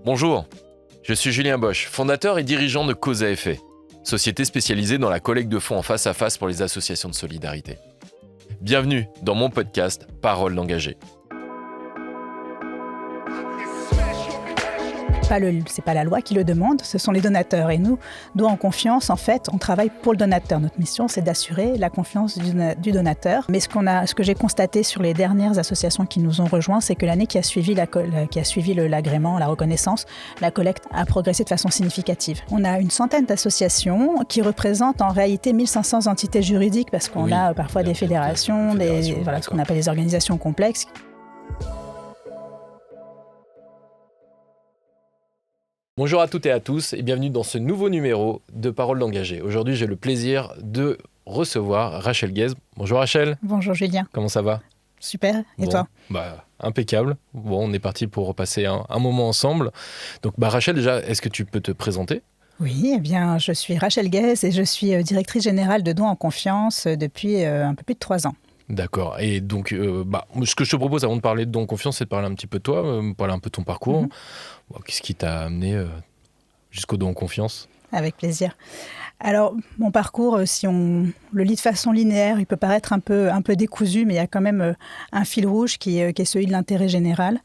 Bonjour, je suis Julien Bosch, fondateur et dirigeant de Cause à effet, société spécialisée dans la collecte de fonds en face à face pour les associations de solidarité. Bienvenue dans mon podcast Parole d'engagé. C'est pas la loi qui le demande, ce sont les donateurs. Et nous, Don en confiance, en fait, on travaille pour le donateur. Notre mission, c'est d'assurer la confiance du donateur. Mais ce que j'ai constaté sur les dernières associations qui nous ont rejoints, c'est que l'année qui a suivi l'agrément, la reconnaissance, la collecte a progressé de façon significative. On a une centaine d'associations qui représentent en réalité 1500 entités juridiques parce qu'on a parfois des fédérations, ce qu'on appelle des organisations complexes. Bonjour à toutes et à tous et bienvenue dans ce nouveau numéro de Parole d'engagé. Aujourd'hui, j'ai le plaisir de recevoir Rachel Guez. Bonjour Rachel. Bonjour Julien. Comment ça va ? Super. Et toi ? Impeccable. Bon, on est parti pour repasser un moment ensemble. Donc Rachel, déjà, est-ce que tu peux te présenter ? Oui, je suis Rachel Guez et je suis directrice générale de Don en confiance depuis un peu plus de 3 ans. D'accord. Et donc, ce que je te propose avant de parler de Don en confiance, c'est de parler un petit peu de toi, parler un peu de ton parcours. Qu'est-ce qui t'a amené jusqu'au Don en confiance ? Avec plaisir. Alors, mon parcours, si on le lit de façon linéaire, il peut paraître un peu décousu, mais il y a quand même un fil rouge qui est celui de l'intérêt général.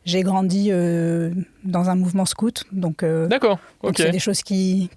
J'ai grandi dans un mouvement scout, donc d'accord. Donc c'est des choses qui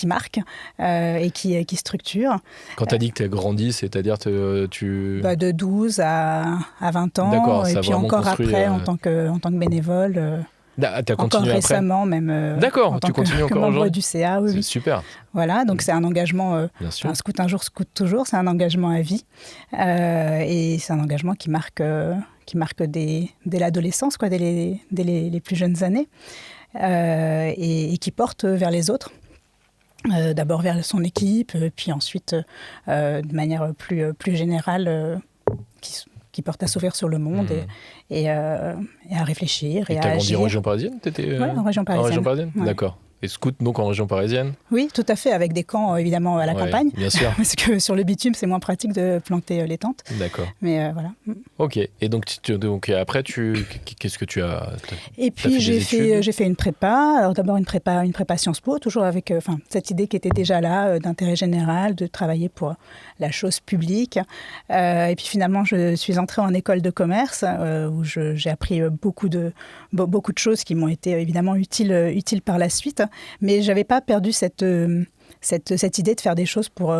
marquent et qui structurent. Quand tu as dit que tu as grandi, c'est-à-dire tu... De 12 à 20 ans, d'accord, et puis encore après en tant que bénévole. T'as continué encore après récemment même. D'accord, tu continues encore membre du CA, oui. C'est super. Voilà, donc c'est un engagement, un scout un jour, scout toujours, c'est un engagement à vie. Et c'est un engagement qui marque dès l'adolescence, dès les plus jeunes années, et qui porte vers les autres. D'abord vers son équipe, puis ensuite, de manière plus générale, qui porte à s'ouvrir sur le monde et à réfléchir et à agir. Tu as grandi en région parisienne ? Oui, en région parisienne. En région parisienne, ouais. D'accord. Et scout donc en région parisienne ? Oui, tout à fait, avec des camps évidemment à la campagne. Bien sûr. Parce que sur le bitume, c'est moins pratique de planter les tentes. D'accord. Mais voilà. Ok. Et donc après, qu'est-ce que tu as Et puis j'ai fait une prépa. Alors d'abord une prépa Sciences Po, toujours avec cette idée qui était déjà là d'intérêt général, de travailler pour la chose publique. Et puis finalement, je suis entrée en école de commerce où j'ai appris beaucoup de choses qui m'ont été évidemment utiles par la suite. Mais je n'avais pas perdu cette idée de faire des choses pour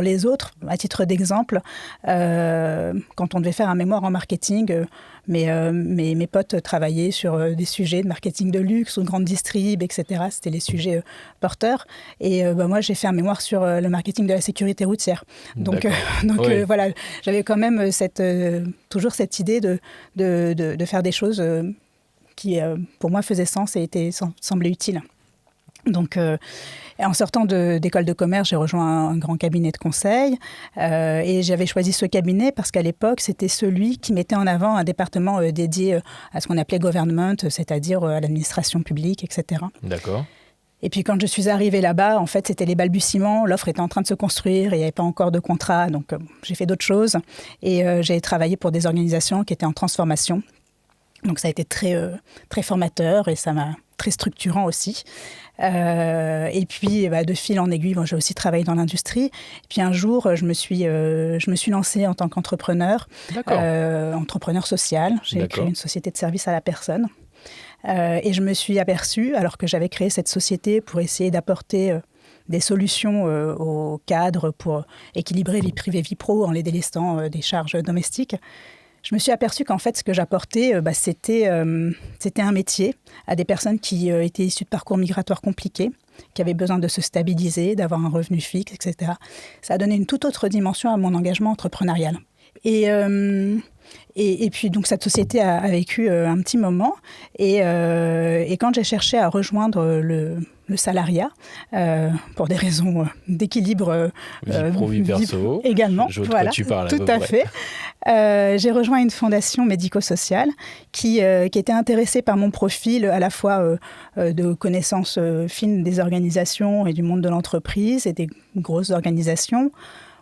les autres. À titre d'exemple, quand on devait faire un mémoire en marketing, mes potes travaillaient sur des sujets de marketing de luxe ou de grande distrib, etc. C'était les sujets porteurs. Et moi, j'ai fait un mémoire sur le marketing de la sécurité routière. Donc voilà, j'avais quand même toujours cette idée de faire des choses qui, pour moi, faisaient sens et semblaient utiles. Donc, en sortant d'école de commerce, j'ai rejoint un grand cabinet de conseil et j'avais choisi ce cabinet parce qu'à l'époque, c'était celui qui mettait en avant un département dédié à ce qu'on appelait government, c'est-à-dire à l'administration publique, etc. D'accord. Et puis quand je suis arrivée là-bas, en fait, c'était les balbutiements, l'offre était en train de se construire et il n'y avait pas encore de contrat, donc j'ai fait d'autres choses et j'ai travaillé pour des organisations qui étaient en transformation. Donc ça a été très, très formateur et ça m'a très structurant aussi. Et puis de fil en aiguille, j'ai aussi travaillé dans l'industrie. Et puis un jour, je me suis lancée en tant qu'entrepreneur, entrepreneur social. J'ai créé une société de service à la personne. Et je me suis aperçue, alors que j'avais créé cette société pour essayer d'apporter des solutions aux cadres pour équilibrer vie privée, vie pro en les délestant des charges domestiques, je me suis aperçue qu'en fait, ce que j'apportais, c'était un métier à des personnes qui étaient issues de parcours migratoires compliqués, qui avaient besoin de se stabiliser, d'avoir un revenu fixe, etc. Ça a donné une toute autre dimension à mon engagement entrepreneurial. Et puis, donc, cette société a vécu un petit moment. Et quand j'ai cherché à rejoindre le salariat, pour des raisons d'équilibre vie pro, vie perso, également, je vois de quoi tu parles, tout à fait. J'ai rejoint une fondation médico-sociale qui était intéressée par mon profil à la fois de connaissances fines des organisations et du monde de l'entreprise et des grosses organisations,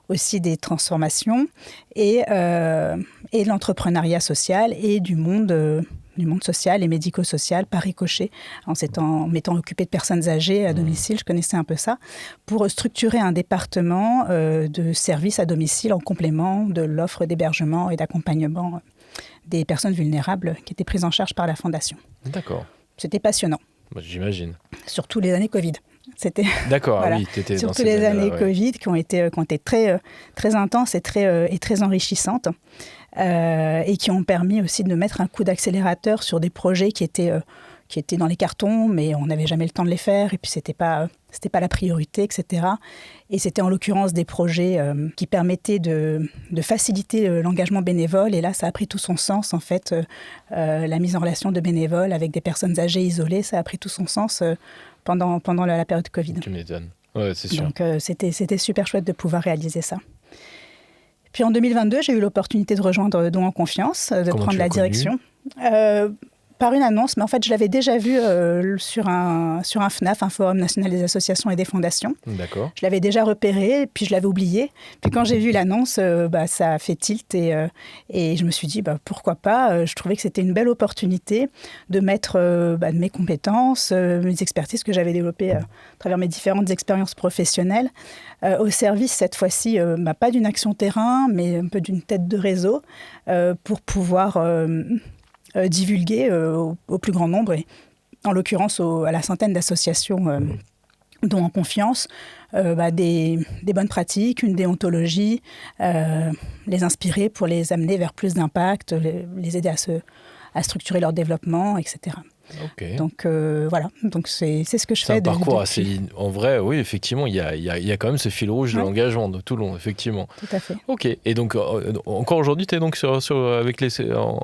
aussi des transformations et de l'entrepreneuriat social et du monde social et médico-social par ricochet, en m'étant occupée de personnes âgées à domicile, je connaissais un peu ça, pour structurer un département de services à domicile en complément de l'offre d'hébergement et d'accompagnement des personnes vulnérables qui étaient prises en charge par la Fondation. D'accord. C'était passionnant. Bah, j'imagine. Surtout les années Covid. D'accord, voilà. Oui, tu étais dans surtout ces les années ouais. Covid qui ont été très, très intenses et très enrichissantes et qui ont permis aussi de mettre un coup d'accélérateur sur des projets qui étaient dans les cartons, mais on n'avait jamais le temps de les faire et puis c'était pas la priorité, etc. Et c'était en l'occurrence des projets qui permettaient de faciliter l'engagement bénévole. Et là, ça a pris tout son sens, en fait. La mise en relation de bénévoles avec des personnes âgées isolées, ça a pris tout son sens pendant la période Covid. Tu m'étonnes. Ouais, c'est sûr. Donc, c'était super chouette de pouvoir réaliser ça. Puis en 2022, j'ai eu l'opportunité de rejoindre Don en Confiance, de prendre la direction. Par une annonce, mais en fait, je l'avais déjà vu sur un FNAF, un Forum national des associations et des fondations. D'accord. Je l'avais déjà repéré, puis je l'avais oublié. Puis quand j'ai vu l'annonce, ça a fait tilt et je me suis dit, pourquoi pas. Je trouvais que c'était une belle opportunité de mettre de mes compétences, mes expertises que j'avais développées à travers mes différentes expériences professionnelles, au service, cette fois-ci, pas d'une action terrain, mais un peu d'une tête de réseau, pour pouvoir divulguer au plus grand nombre, et en l'occurrence à la centaine d'associations dont en confiance, des bonnes pratiques, une déontologie, les inspirer pour les amener vers plus d'impact, les aider à structurer leur développement, etc. Okay. Donc voilà, donc c'est ce que je fais. C'est un parcours assez... En vrai, oui, effectivement, il y a quand même ce fil rouge de l'engagement de tout le long, effectivement. Tout à fait. Ok, et donc encore aujourd'hui, tu es donc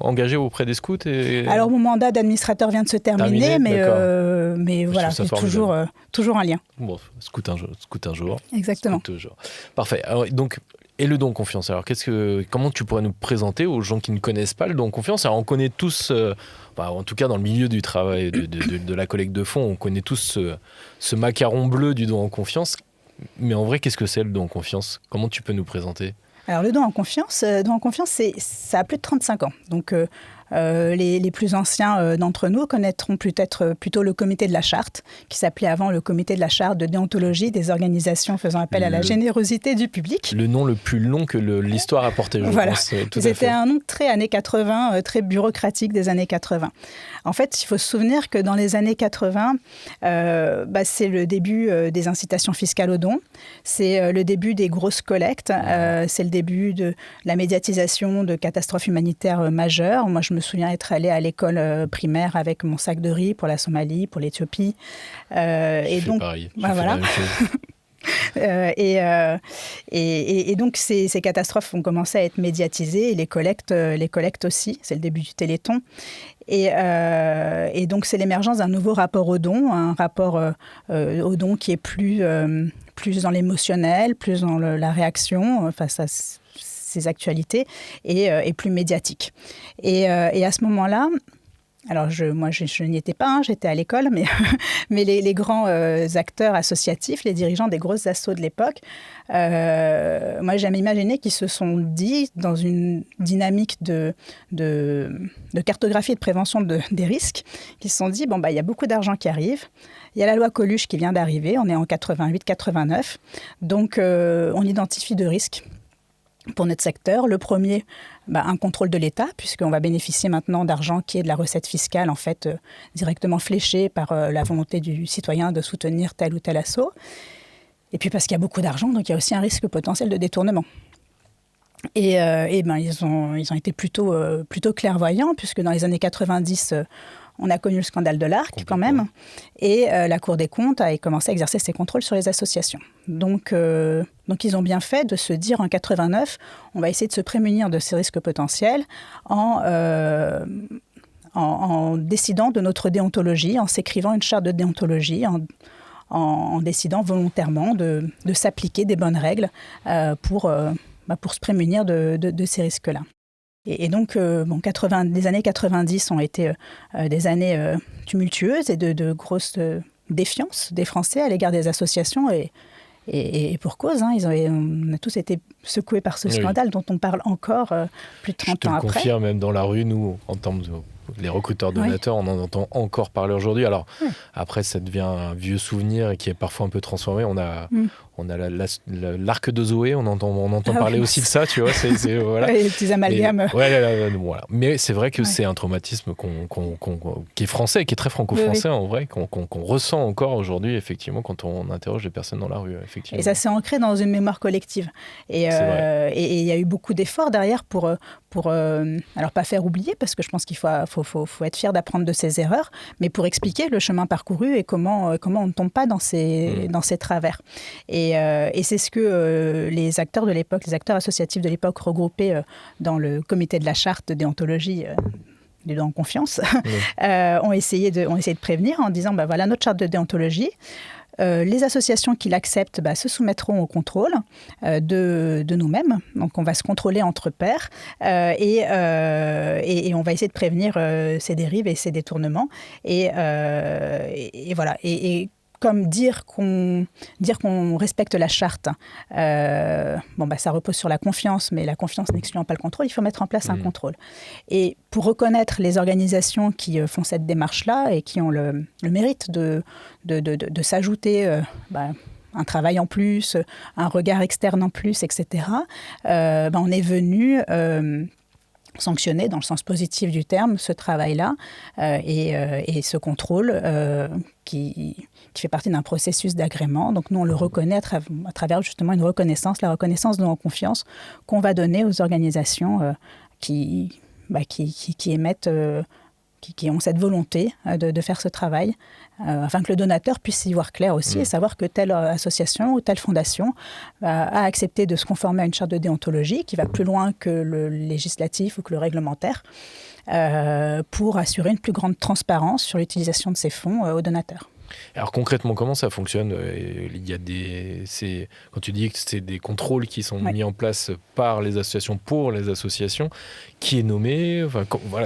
engagé auprès des scouts Alors mon mandat d'administrateur vient de se terminer, mais voilà, c'est toujours un lien. Bon, scout un jour. Exactement. Scout toujours. Parfait. Alors, donc, et le don en confiance, alors comment tu pourrais nous présenter aux gens qui ne connaissent pas le don en confiance? Alors on connaît tous, en tout cas dans le milieu du travail de la collecte de fonds, on connaît tous ce macaron bleu du don en confiance, mais en vrai qu'est-ce que c'est le don en confiance? Comment tu peux nous présenter? Alors le don en confiance, ça a plus de 35 ans, donc les plus anciens d'entre nous connaîtront peut-être plutôt le comité de la charte, qui s'appelait avant le comité de la charte de déontologie des organisations faisant appel à la générosité du public. Le nom le plus long que l'histoire a porté, je pense. C'était un nom très années 80, très bureaucratique des années 80. En fait, il faut se souvenir que dans les années 80, c'est le début des incitations fiscales aux dons, c'est le début des grosses collectes, c'est le début de la médiatisation de catastrophes humanitaires majeures. Moi, je me souviens être allée à l'école primaire avec mon sac de riz pour la Somalie, pour l'Éthiopie. Et donc, pareil. Voilà. Et donc, ces catastrophes ont commencé à être médiatisées, et les collectes aussi. C'est le début du Téléthon. Et donc, c'est l'émergence d'un nouveau rapport au don, un rapport au don qui est plus dans l'émotionnel, plus dans la réaction face à ces actualités, et plus médiatique. Et à ce moment-là, alors moi je n'y étais pas, j'étais à l'école, mais les grands acteurs associatifs, les dirigeants des grosses assos de l'époque, moi j'ai jamais imaginé qu'ils se sont dit, dans une dynamique de cartographie et de prévention des risques, qu'ils se sont dit, il y a beaucoup d'argent qui arrive, il y a la loi Coluche qui vient d'arriver, on est en 88-89, donc on identifie deux risques pour notre secteur. Le premier, un contrôle de l'État, puisqu'on va bénéficier maintenant d'argent qui est de la recette fiscale, en fait, directement fléchée par la volonté du citoyen de soutenir tel ou tel asso. Et puis parce qu'il y a beaucoup d'argent, donc il y a aussi un risque potentiel de détournement. Et ils ont été plutôt clairvoyants, puisque dans les années 90, on a connu le scandale de l'Arc quand même, et la Cour des comptes a commencé à exercer ses contrôles sur les associations. Donc ils ont bien fait de se dire en 89, on va essayer de se prémunir de ces risques potentiels en décidant de notre déontologie, en s'écrivant une charte de déontologie, en décidant volontairement de s'appliquer des bonnes règles pour se prémunir de ces risques-là. Et donc, les années 90 ont été des années tumultueuses et de grosse défiance des Français à l'égard des associations, et pour cause. On a tous été secoués par ce scandale dont on parle encore plus de 30 ans après. Je te le confirme, même dans la rue, nous, en termes Les recruteurs donateurs, on en entend encore parler aujourd'hui. Alors, après, ça devient un vieux souvenir et qui est parfois un peu transformé. On a l'arc de Zoé, on entend parler aussi de ça, tu vois. Voilà. Les petits amalgames. Voilà. Mais c'est vrai que c'est un traumatisme qui est français, qui est très franco-français en vrai, qu'on ressent encore aujourd'hui, effectivement, quand on interroge les personnes dans la rue. Effectivement. Et ça s'est ancré dans une mémoire collective. Et il y a eu beaucoup d'efforts derrière pour alors pas faire oublier, parce que je pense qu'il faut être fier d'apprendre de ses erreurs, mais pour expliquer le chemin parcouru et comment on ne tombe pas dans ces travers. Et c'est ce que les acteurs de l'époque, les acteurs associatifs de l'époque regroupés dans le comité de la charte de déontologie du don en confiance, ont essayé de prévenir en disant voilà notre charte de déontologie. Les associations qui l'acceptent se soumettront au contrôle de nous-mêmes. Donc, on va se contrôler entre pairs et on va essayer de prévenir ces dérives et ces détournements. Et voilà. Et comme dire qu'on respecte la charte, ça repose sur la confiance, mais la confiance n'excluant pas le contrôle, il faut mettre en place un contrôle. Et pour reconnaître les organisations qui font cette démarche-là et qui ont le mérite de s'ajouter un travail en plus, un regard externe en plus, etc., on est venu sanctionner, dans le sens positif du terme, ce travail-là et ce contrôle qui fait partie d'un processus d'agrément. Donc nous, on le reconnaît à travers justement une reconnaissance, la reconnaissance de nos confiance qu'on va donner aux organisations qui émettent, qui ont cette volonté de faire ce travail, afin que le donateur puisse y voir clair aussi et savoir que telle association ou telle fondation a accepté de se conformer à une charte de déontologie qui va plus loin que le législatif ou que le réglementaire, pour assurer une plus grande transparence sur l'utilisation de ces fonds aux donateurs. Alors concrètement, comment ça fonctionne ? Il y a quand tu dis que c'est des contrôles qui sont mis en place par les associations pour les associations, qui est nommé ?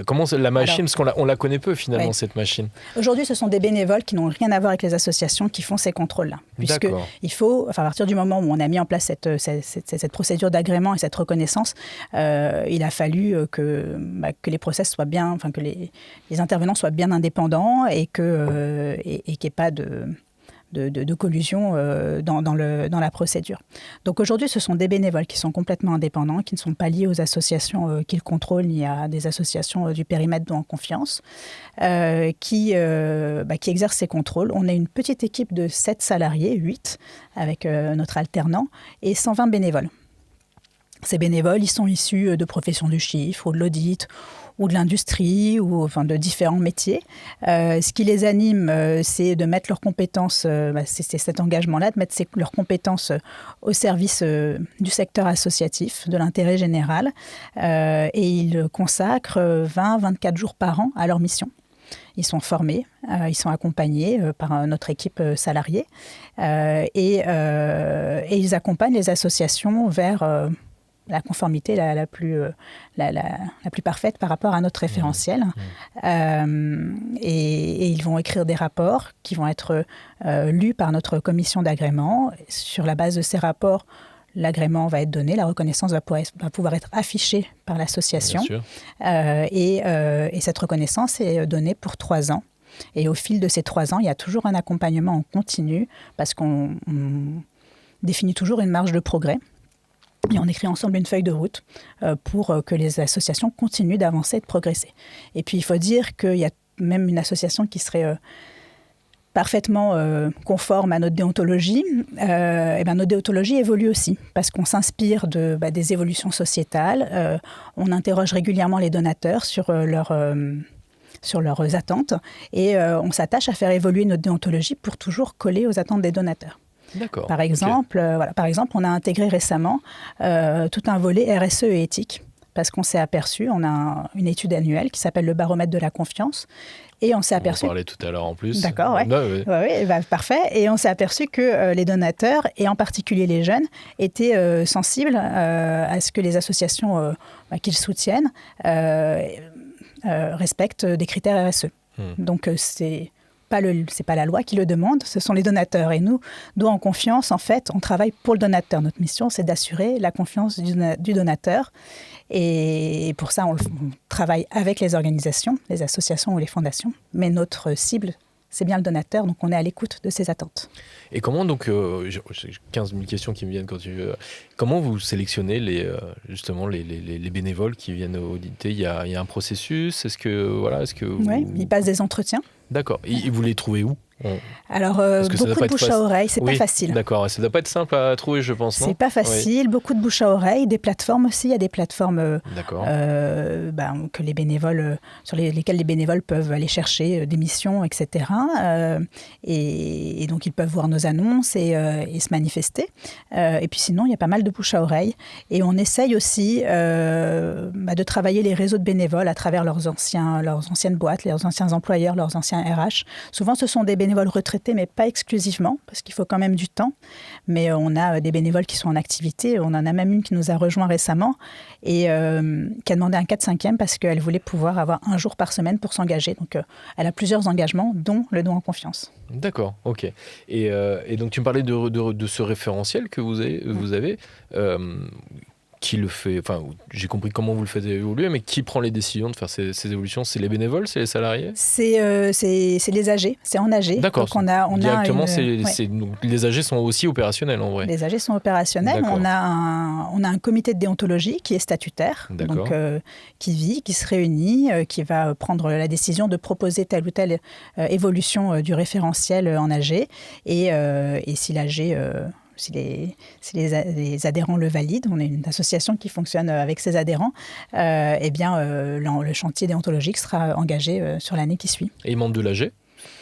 Comment la machine, parce qu'on la connaît peu finalement, cette machine. Aujourd'hui, ce sont des bénévoles qui n'ont rien à voir avec les associations qui font ces contrôles-là. Puisque il faut, à partir du moment où on a mis en place cette procédure d'agrément et cette reconnaissance, il a fallu que les process soient bien, que les intervenants soient bien indépendants et qu'il n'y ait pas de collusion dans la procédure. Donc aujourd'hui, ce sont des bénévoles qui sont complètement indépendants, qui ne sont pas liés aux associations qu'ils contrôlent, ni à des associations du périmètre don en confiance, qui exercent ces contrôles. On est une petite équipe de 7 salariés, 8, avec notre alternant, et 120 bénévoles. Ces bénévoles, ils sont issus de professions du chiffre ou de l'audit, ou de l'industrie, ou de différents métiers. Ce qui les anime, c'est de mettre leurs compétences, c'est cet engagement-là, de mettre leurs compétences au service du secteur associatif, de l'intérêt général. Et ils consacrent 20-24 jours par an à leur mission. Ils sont formés, ils sont accompagnés par notre équipe salariée et ils accompagnent les associations vers la conformité la plus parfaite par rapport à notre référentiel. Et ils vont écrire des rapports qui vont être lus par notre commission d'agrément. Sur la base de ces rapports, l'agrément va être donné, la reconnaissance va pouvoir être affichée par l'association. Et cette reconnaissance est donnée pour 3 ans. Et au fil de ces 3 ans, il y a toujours un accompagnement en continu parce qu'on définit toujours une marge de progrès. Et on écrit ensemble une feuille de route pour que les associations continuent d'avancer et de progresser. Et puis, il faut dire qu'il y a même une association qui serait parfaitement conforme à notre déontologie. Notre déontologie évolue aussi parce qu'on s'inspire des évolutions sociétales. On interroge régulièrement les donateurs sur leurs attentes et on s'attache à faire évoluer notre déontologie pour toujours coller aux attentes des donateurs. D'accord. Par exemple, on a intégré récemment tout un volet RSE et éthique parce qu'on s'est aperçu, on a une étude annuelle qui s'appelle le baromètre de la confiance et on s'est aperçu... On en parlait tout à l'heure en plus. D'accord, parfait. Et on s'est aperçu que les donateurs, et en particulier les jeunes, étaient sensibles à ce que les associations qu'ils soutiennent respectent des critères RSE. Donc c'est pas la loi qui le demande, ce sont les donateurs. Et nous, don en confiance, en fait, on travaille pour le donateur. Notre mission, c'est d'assurer la confiance du donateur. Et pour ça, on travaille avec les organisations, les associations ou les fondations. Mais notre cible, c'est bien le donateur, donc on est à l'écoute de ses attentes. Et comment donc, j'ai 15 000 questions qui me viennent quand comment vous sélectionnez justement les bénévoles qui viennent auditer? Il y a un processus? Oui, ils passent des entretiens. D'accord. Et vous les trouvez où? Alors, beaucoup de bouche à oreille, c'est pas facile. D'accord, ça ne doit pas être simple à trouver, je pense, non? C'est pas facile, beaucoup de bouche à oreille, des plateformes aussi, il y a des plateformes que les bénévoles, sur lesquelles les bénévoles peuvent aller chercher des missions, etc. Et donc, ils peuvent voir nos annonces et se manifester. Et puis sinon, il y a pas mal de bouche à oreille. Et on essaye aussi de travailler les réseaux de bénévoles à travers leurs anciennes boîtes, leurs anciens employeurs, leurs anciens RH. Souvent, ce sont des bénévoles retraités, mais pas exclusivement, parce qu'il faut quand même du temps. Mais on a des bénévoles qui sont en activité. On en a même une qui nous a rejoint récemment et qui a demandé un 4/5e parce qu'elle voulait pouvoir avoir un jour par semaine pour s'engager. Donc, elle a plusieurs engagements, dont le don en confiance. D'accord, ok. Et donc, tu me parlais de ce référentiel que vous avez. Qui le fait, enfin, j'ai compris comment vous le faites évoluer, mais qui prend les décisions de faire ces évolutions? C'est les bénévoles, c'est les salariés? C'est les AG, c'est en AG. D'accord, donc on directement, donc les AG sont aussi opérationnels en vrai? Les AG sont opérationnels. On a un comité de déontologie qui est statutaire, donc, qui se réunit, qui va prendre la décision de proposer telle ou telle évolution du référentiel en AG. Et si l'AG... Si les adhérents le valident, on est une association qui fonctionne avec ses adhérents, le chantier déontologique sera engagé sur l'année qui suit. Et les membres de l'AG,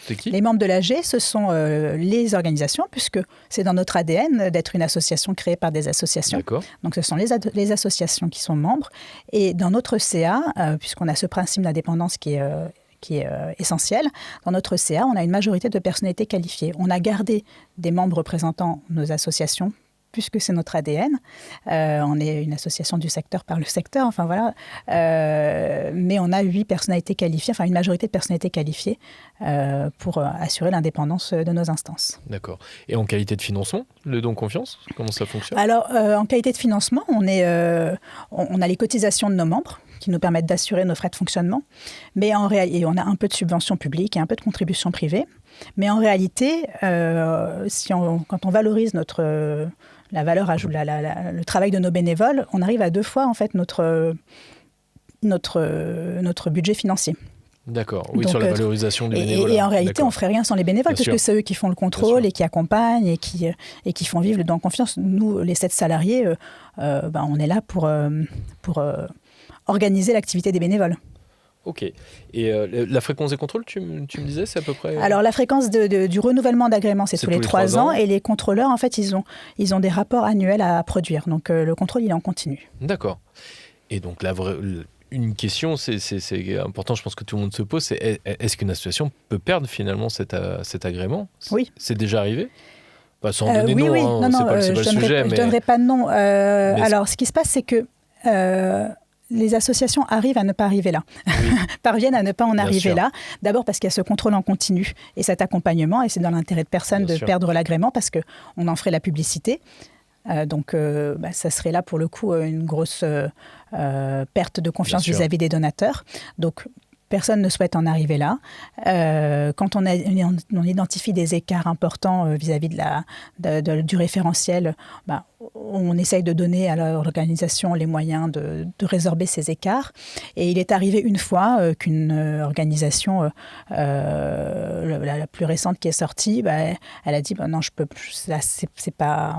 c'est qui? Les membres de l'AG, ce sont les organisations, puisque c'est dans notre ADN d'être une association créée par des associations. D'accord. Donc ce sont les associations qui sont membres. Et dans notre CA, puisqu'on a ce principe d'indépendance qui est essentiel. Dans notre CA, on a une majorité de personnalités qualifiées. On a gardé des membres représentant nos associations, puisque c'est notre ADN. On est une association du secteur par le secteur, enfin voilà. Mais on a 8 personnalités qualifiées, enfin une majorité de personnalités qualifiées pour assurer l'indépendance de nos instances. D'accord. Et en qualité de financement, le don confiance, comment ça fonctionne? Alors, en qualité de financement, on a les cotisations de nos membres, qui nous permettent d'assurer nos frais de fonctionnement. Mais et on a un peu de subventions publiques et un peu de contributions privées. Mais en réalité, quand on valorise la valeur ajoutée, le travail de nos bénévoles, on arrive à 2 fois en fait notre budget financier. D'accord, oui, donc, sur la valorisation du bénévolat. Et en réalité, on ne ferait rien sans les bénévoles, parce que c'est eux qui font le contrôle et qui accompagnent et qui font vivre le don en confiance. Nous, les 7 salariés, on est là pour organiser l'activité des bénévoles. Ok. Et la fréquence des contrôles, tu me disais, c'est à peu près... Alors, la fréquence du renouvellement d'agrément, c'est tous les 3 ans. Et les contrôleurs, en fait, ils ont des rapports annuels à produire. Donc, le contrôle, il est en continu. D'accord. Et donc, une question, c'est important, je pense que tout le monde se pose, c'est est-ce qu'une association peut perdre finalement cet agrément? Oui. C'est déjà arrivé? Pas sans donner nom, oui. Hein, c'est pas le sujet. Je ne donnerai pas de nom. Alors, ce qui se passe, c'est que les associations arrivent à ne pas arriver là, parviennent à ne pas en arriver là. D'abord parce qu'il y a ce contrôle en continu et cet accompagnement, et c'est dans l'intérêt de personne de perdre l'agrément parce qu'on en ferait la publicité. Donc, ça serait là pour le coup une grosse perte de confiance vis-à-vis des donateurs. Donc, personne ne souhaite en arriver là. Quand on identifie des écarts importants vis-à-vis du référentiel, on essaye de donner à l'organisation les moyens de résorber ces écarts. Et il est arrivé une fois qu'une organisation, la plus récente qui est sortie, elle a dit non, je peux plus, là, c'est pas...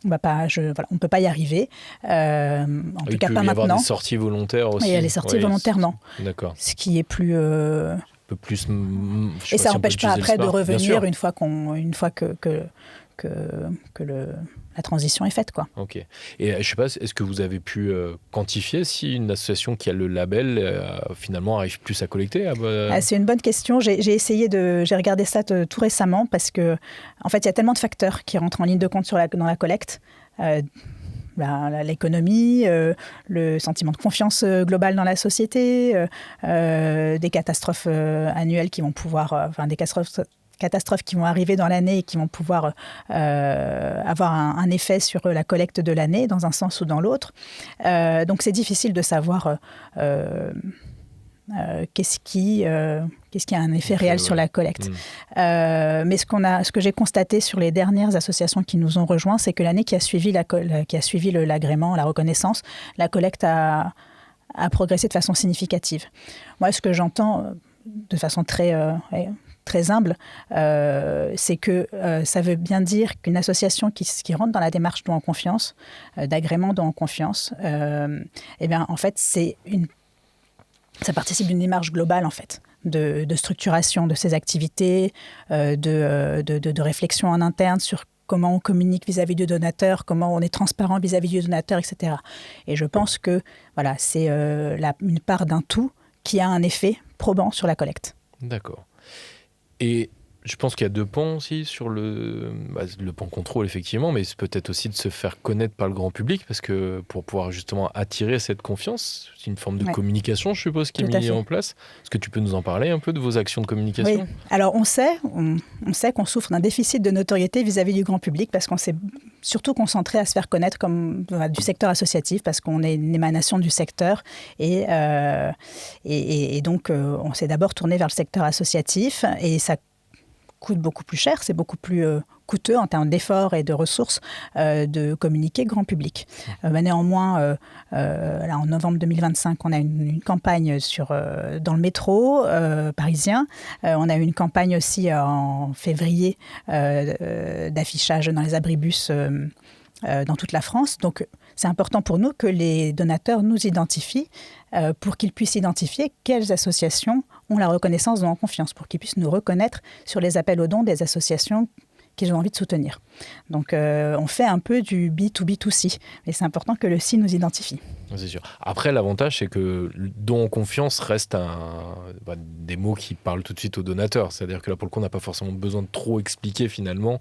on ne peut pas y arriver. En tout cas, pas maintenant. Il peut y avoir des sorties volontaires aussi. Il y a les sorties volontaires, non. D'accord. Ce qui est plus... un peu plus... Et ça n'empêche pas après de revenir une fois que la transition est faite, quoi. Ok. Et je ne sais pas, est-ce que vous avez pu quantifier si une association qui a le label finalement arrive plus à collecter? C'est une bonne question. J'ai regardé ça tout récemment parce que en fait, il y a tellement de facteurs qui rentrent en ligne de compte dans la collecte. L'économie, le sentiment de confiance globale dans la société, des catastrophes annuelles qui vont pouvoir... des catastrophes catastrophes qui vont arriver dans l'année et qui vont pouvoir avoir un effet sur la collecte de l'année, dans un sens ou dans l'autre. Donc c'est difficile de savoir qu'est-ce qui a un effet réel sur la collecte. Mais ce que j'ai constaté sur les dernières associations qui nous ont rejoints, c'est que l'année qui a suivi l'agrément, la reconnaissance, la collecte a progressé de façon significative. Moi, ce que j'entends de façon très humble, c'est que ça veut bien dire qu'une association qui rentre dans la démarche don en confiance, d'agrément don en confiance, eh bien, en fait, ça participe d'une démarche globale, en fait, de structuration de ses activités, de réflexion en interne sur comment on communique vis-à-vis du donateur, comment on est transparent vis-à-vis du donateur, etc. Et je pense que voilà, c'est une part d'un tout qui a un effet probant sur la collecte. D'accord. Et je pense qu'il y a 2 pans aussi sur le pan contrôle, effectivement, mais c'est peut-être aussi de se faire connaître par le grand public, parce que pour pouvoir justement attirer cette confiance, c'est une forme de communication, je suppose, qui est mise en place. Est-ce que tu peux nous en parler un peu de vos actions de communication ? Oui. Alors on sait qu'on souffre d'un déficit de notoriété vis-à-vis du grand public, parce qu'on s'est surtout concentré à se faire connaître comme du secteur associatif, parce qu'on est une émanation du secteur, et donc on s'est d'abord tourné vers le secteur associatif, et ça coûte beaucoup plus cher, c'est beaucoup plus coûteux en termes d'efforts et de ressources de communiquer grand public. Néanmoins, là, en novembre 2025, on a une campagne dans le métro parisien. On a eu une campagne aussi en février d'affichage dans les abribus dans toute la France. Donc, c'est important pour nous que les donateurs nous identifient pour qu'ils puissent identifier quelles associations ont la reconnaissance don en confiance, pour qu'ils puissent nous reconnaître sur les appels aux dons des associations qu'ils ont envie de soutenir. Donc, on fait un peu du B2B2C, mais c'est important que le C nous identifie. C'est sûr. Après, l'avantage, c'est que le don en confiance reste des mots qui parlent tout de suite aux donateurs. C'est-à-dire que là, pour le coup, on n'a pas forcément besoin de trop expliquer, finalement,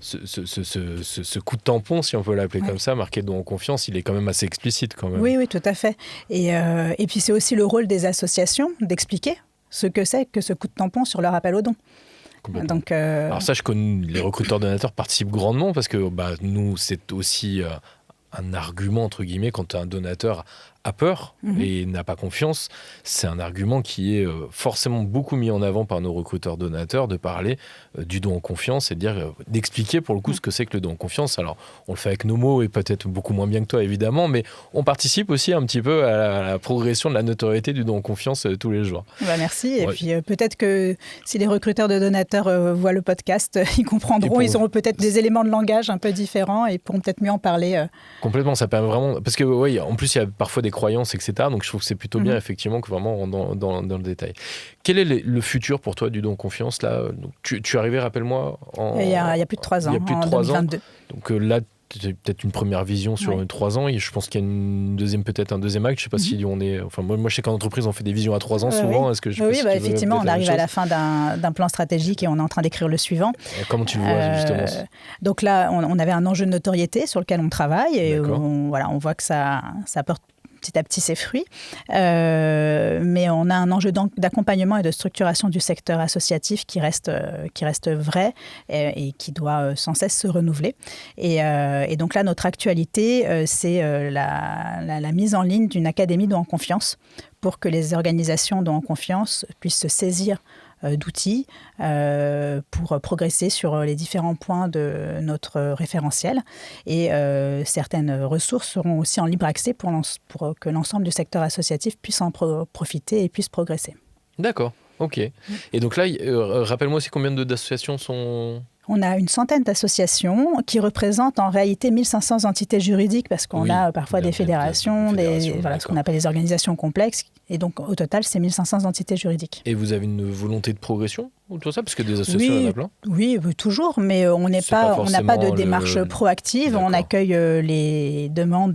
ce coup de tampon, si on peut l'appeler comme ça, marqué don en confiance, il est quand même assez explicite quand même. Oui, tout à fait. Et puis c'est aussi le rôle des associations d'expliquer ce que c'est que ce coup de tampon sur leur appel aux dons. Donc, alors sache que les recruteurs donateurs participent grandement, parce que nous, c'est aussi un argument, entre guillemets, quand un donateur a peur et n'a pas confiance. C'est un argument qui est forcément beaucoup mis en avant par nos recruteurs donateurs, de parler du don en confiance et d'expliquer pour le coup ce que c'est que le don en confiance. Alors, on le fait avec nos mots et peut-être beaucoup moins bien que toi, évidemment, mais on participe aussi un petit peu à la progression de la notoriété du don en confiance tous les jours. Merci. Et puis peut-être que si les recruteurs de donateurs voient le podcast, ils comprendront, ils auront peut-être des éléments de langage un peu différents et pourront peut-être mieux en parler. Complètement, ça permet vraiment... Parce que en plus, il y a parfois des croyances, etc. Donc je trouve que c'est plutôt bien, effectivement, que vraiment on rentre dans le détail. Quel est le futur pour toi du don en confiance là ? Donc, tu es arrivé, rappelle-moi, il y a plus de 3 ans, en 2022. Donc là, c'est peut-être une première vision sur 3 ans, et je pense qu'il y a peut-être un deuxième acte. Je ne sais pas si on est... Enfin, moi, je sais qu'en entreprise, on fait des visions à 3 ans souvent. Est-ce que effectivement, on arrive à la fin d'un plan stratégique et on est en train d'écrire le suivant. Comment tu le vois, justement ? Donc là, on avait un enjeu de notoriété sur lequel on travaille, et on voit que ça porte petit à petit ses fruits. Mais on a un enjeu d'accompagnement et de structuration du secteur associatif qui reste vrai et qui doit sans cesse se renouveler. Et donc là, notre actualité, c'est la mise en ligne d'une académie don en confiance pour que les organisations don en confiance puissent se saisir d'outils pour progresser sur les différents points de notre référentiel. Et certaines ressources seront aussi en libre accès pour que l'ensemble du secteur associatif puisse en profiter et puisse progresser. D'accord, ok. Et donc là, rappelle-moi aussi combien d'associations sont... On a une centaine d'associations qui représentent en réalité 1500 entités juridiques, parce qu'on a parfois des fédérations, ce qu'on appelle les organisations complexes. Et donc, au total, c'est 1500 entités juridiques. Et vous avez une volonté de progression autour de ça ? Parce que des associations, il y en a plein. Oui, toujours, mais on n'a pas de démarche proactive. D'accord. On accueille les demandes...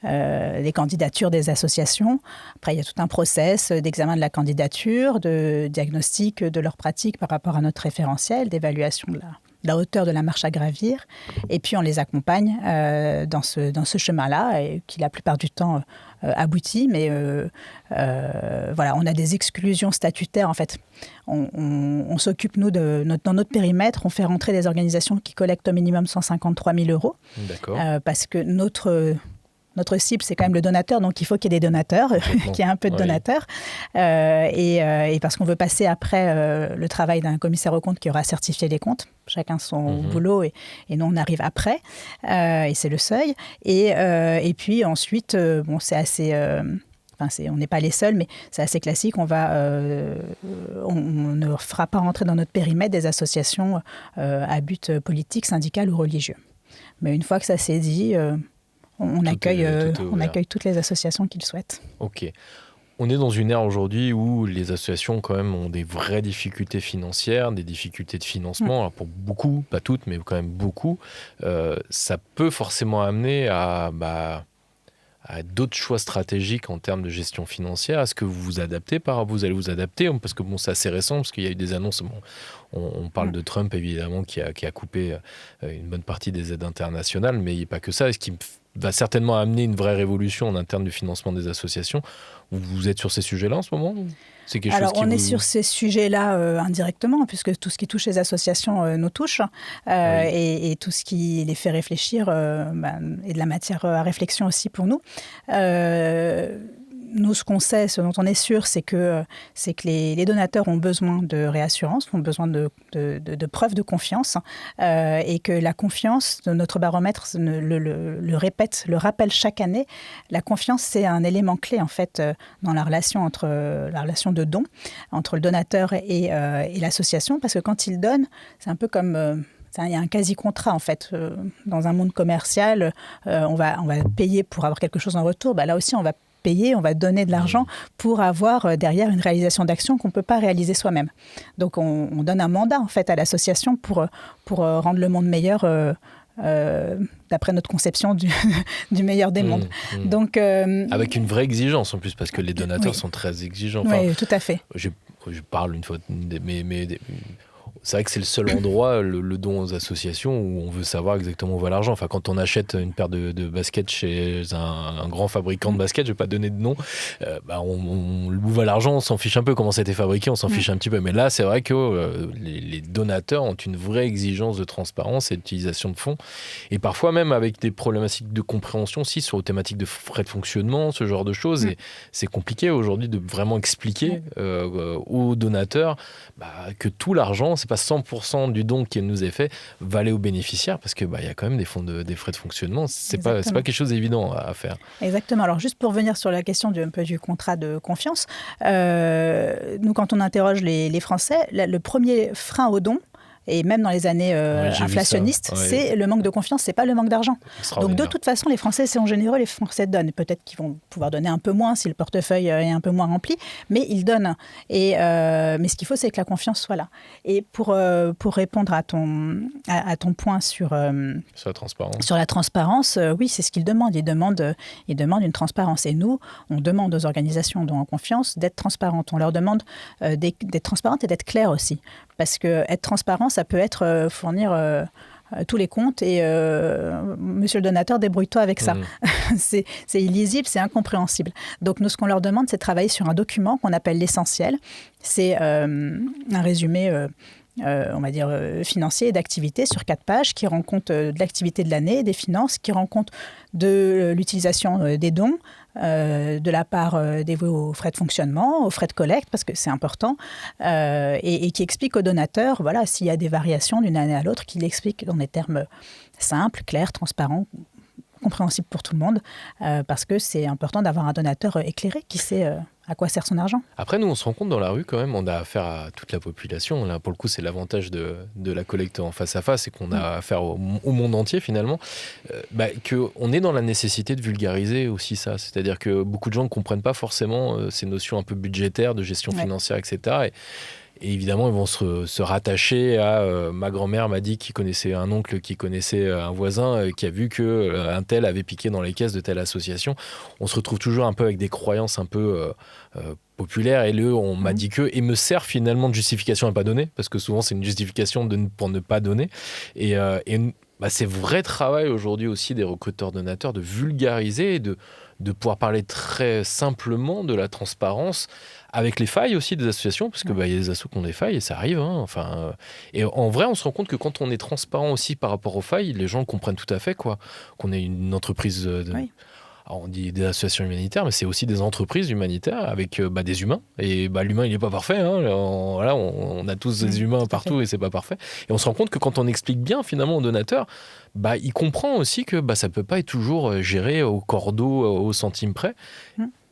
des candidatures des associations. Après, il y a tout un process d'examen de la candidature, de diagnostic de leur pratique par rapport à notre référentiel, d'évaluation la hauteur de la marche à gravir. Et puis, on les accompagne dans ce chemin-là, et qui, la plupart du temps, aboutit. Mais voilà, on a des exclusions statutaires, en fait. On s'occupe, nous, dans notre périmètre, on fait rentrer des organisations qui collectent au minimum 153 000 €. D'accord. Parce que notre cible, c'est quand même le donateur, donc il faut qu'il y ait des donateurs, qu'il y ait un peu de donateurs. Et parce qu'on veut passer après le travail d'un commissaire aux comptes qui aura certifié les comptes. Chacun son boulot, et nous, on arrive après. Et c'est le seuil. Et puis ensuite, bon, c'est assez... on n'est pas les seuls, mais c'est assez classique. On ne fera pas rentrer dans notre périmètre des associations à but politique, syndical ou religieux. Mais une fois que ça s'est dit... On accueille toutes les associations qui le souhaitent. Ok. On est dans une ère aujourd'hui où les associations quand même ont des vraies difficultés financières, des difficultés de financement. Alors pour beaucoup, pas toutes, mais quand même beaucoup. Ça peut forcément amener à d'autres choix stratégiques en termes de gestion financière. Est-ce que vous vous adaptez vous allez vous adapter? Parce que bon, c'est assez récent, parce qu'il y a eu des annonces. Bon, on parle de Trump, évidemment, qui a coupé une bonne partie des aides internationales, mais il n'y a pas que ça. Est-ce qu'il va certainement amener une vraie révolution en interne du financement des associations? Vous êtes sur ces sujets-là en ce moment? On est sur ces sujets-là indirectement, puisque tout ce qui touche les associations nous touche, et tout ce qui les fait réfléchir est de la matière à réflexion aussi pour nous. Nous, ce qu'on sait, ce dont on est sûr, c'est que les donateurs ont besoin de réassurance, ont besoin de preuves de confiance, et que la confiance, notre baromètre le rappelle chaque année. La confiance, c'est un élément clé, en fait, dans la relation de don entre le donateur et l'association, parce que quand il donne, c'est un peu comme... il y a un quasi-contrat, en fait. Dans un monde commercial, on va payer pour avoir quelque chose en retour. Là aussi, on va payer, on va donner de l'argent pour avoir derrière une réalisation d'action qu'on ne peut pas réaliser soi-même. Donc, on donne un mandat, en fait, à l'association pour rendre le monde meilleur d'après notre conception du meilleur des mondes. Donc, avec une vraie exigence, en plus, parce que les donateurs sont très exigeants. Oui, tout à fait. Je parle une fois... C'est vrai que c'est le seul endroit, le don aux associations, où on veut savoir exactement où va l'argent. Enfin, quand on achète une paire de baskets chez un grand fabricant de baskets, je ne vais pas donner de nom, où va l'argent, on s'en fiche un peu. Comment ça a été fabriqué, on s'en fiche un petit peu. Mais là, c'est vrai que les donateurs ont une vraie exigence de transparence et d'utilisation de fonds. Et parfois même avec des problématiques de compréhension aussi sur les thématiques de frais de fonctionnement, ce genre de choses. Et c'est compliqué aujourd'hui de vraiment expliquer aux donateurs que tout l'argent, c'est pas 100% du don qui nous est fait va aller aux bénéficiaires, parce que y a quand même des frais de fonctionnement. C'est pas quelque chose d'évident à faire. Exactement. Alors juste pour revenir sur la question du contrat de confiance, nous, quand on interroge les Français, le premier frein au don, et même dans les années inflationnistes, c'est le manque de confiance, c'est pas le manque d'argent. Donc de toute façon, les Français sont généreux, les Français donnent. Peut-être qu'ils vont pouvoir donner un peu moins si le portefeuille est un peu moins rempli, mais ils donnent. Mais ce qu'il faut, c'est que la confiance soit là. Et pour répondre à ton point sur la transparence, oui, c'est ce qu'ils demandent. Ils demandent une transparence. Et nous, on demande aux organisations dont on a confiance d'être transparentes. On leur demande d'être transparentes et d'être claires aussi. Parce que être transparent, ça peut être fournir tous les comptes et monsieur le donateur, débrouille-toi avec ça. C'est illisible, c'est incompréhensible. Donc nous, ce qu'on leur demande, c'est de travailler sur un document qu'on appelle l'essentiel. C'est un résumé on va dire financier et d'activité sur 4 pages qui rend compte de l'activité de l'année, des finances, qui rend compte de l'utilisation des dons, de la part dévouée aux frais de fonctionnement, aux frais de collecte, parce que c'est important, et qui explique aux donateurs, voilà, s'il y a des variations d'une année à l'autre, qui l'explique dans des termes simples, clairs, transparents, compréhensibles pour tout le monde, parce que c'est important d'avoir un donateur éclairé qui sait à quoi sert son argent. Après, nous, on se rend compte dans la rue quand même, on a affaire à toute la population. Là, pour le coup, c'est l'avantage de la collecte en face à face, c'est qu'on a affaire au monde entier finalement, qu'on est dans la nécessité de vulgariser aussi ça. C'est-à-dire que beaucoup de gens ne comprennent pas forcément ces notions un peu budgétaires, de gestion financière, etc. Et évidemment, ils vont se rattacher à ma grand-mère m'a dit qu'il connaissait un oncle qui connaissait un voisin qui a vu qu'un tel avait piqué dans les caisses de telle association. On se retrouve toujours un peu avec des croyances un peu populaires. Et on m'a dit que, et me sert finalement de justification à pas donner, parce que souvent c'est une justification pour ne pas donner. Et c'est vrai travail aujourd'hui aussi des recruteurs donateurs de vulgariser et de pouvoir parler très simplement de la transparence avec les failles aussi des associations, parce que y a des assos qui ont des failles et ça arrive. Et en vrai, on se rend compte que quand on est transparent aussi par rapport aux failles, les gens le comprennent tout à fait, quoi. Qu'on est une entreprise alors on dit des associations humanitaires, mais c'est aussi des entreprises humanitaires avec des humains. Et l'humain, il n'est pas parfait. On a tous des humains partout et c'est pas parfait. Et on se rend compte que quand on explique bien finalement au donateur, il comprend aussi que ça peut pas être toujours géré au cordeau, au centime près.